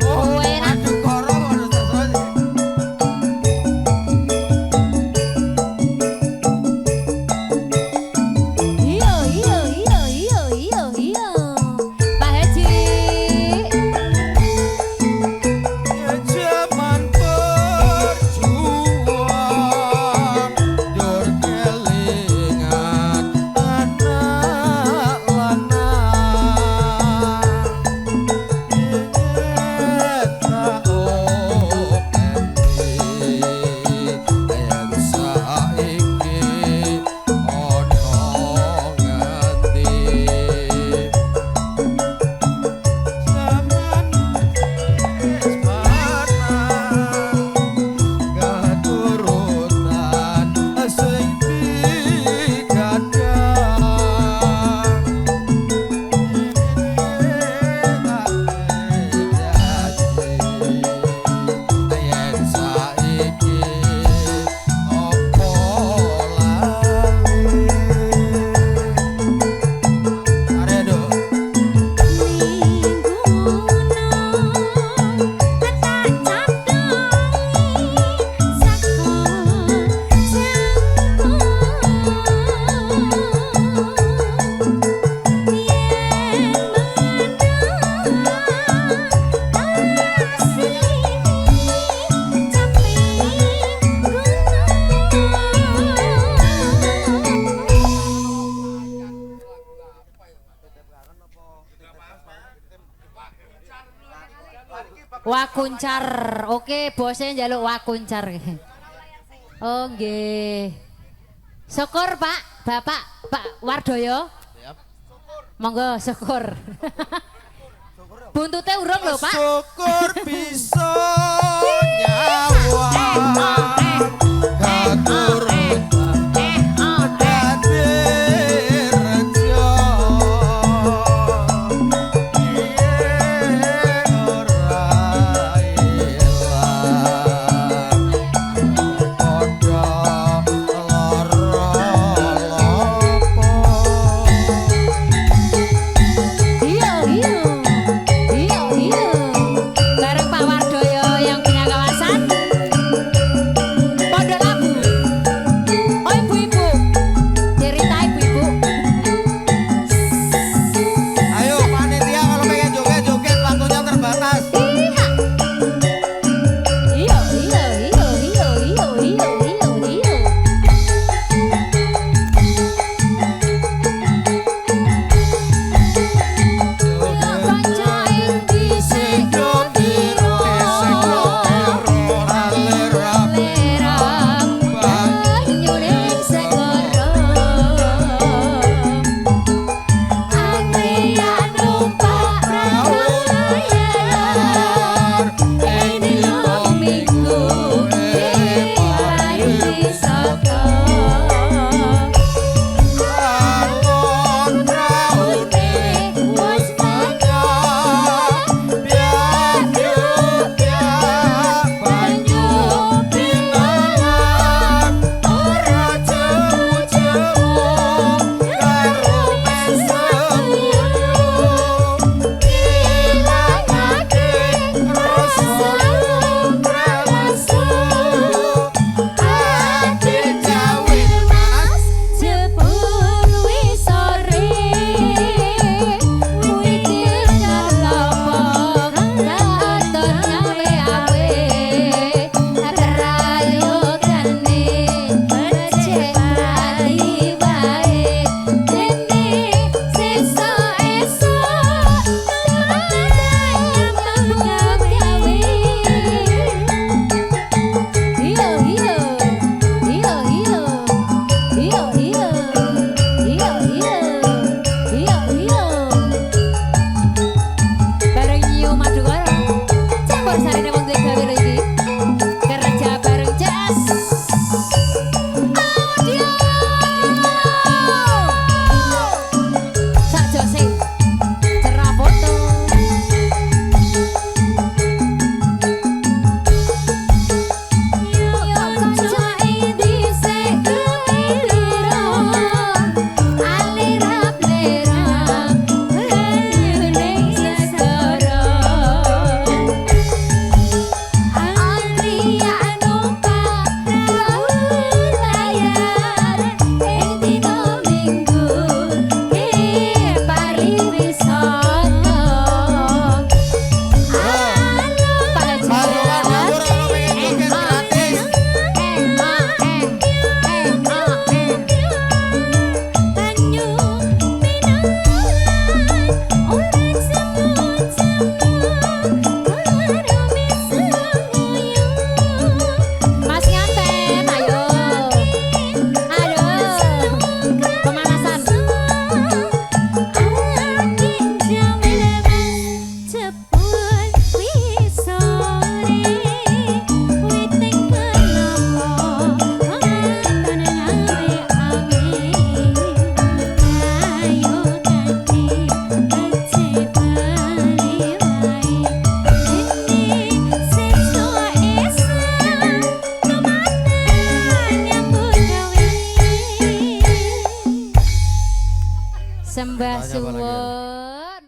Oh, aduh koro waduh terus. Iyo iyo iyo iyo iyo iyo Pak Haji Zaman berjuang dur kelingan anak Wakuncar. Oke, bosnya njaluk wakuncar. Oh nggih. Syukur Pak, Bapak, Pak Wardoyo. Siap. Monggo syukur. Buntute urung lho, Pak. Syukur bisa nyawa katurutan dadi rejo yen ora ilang padha lara lopo. Iya, iya. Iya, iya. Bareng Pak Wardoyo yang Sembah Tanya apa lagi? suwun.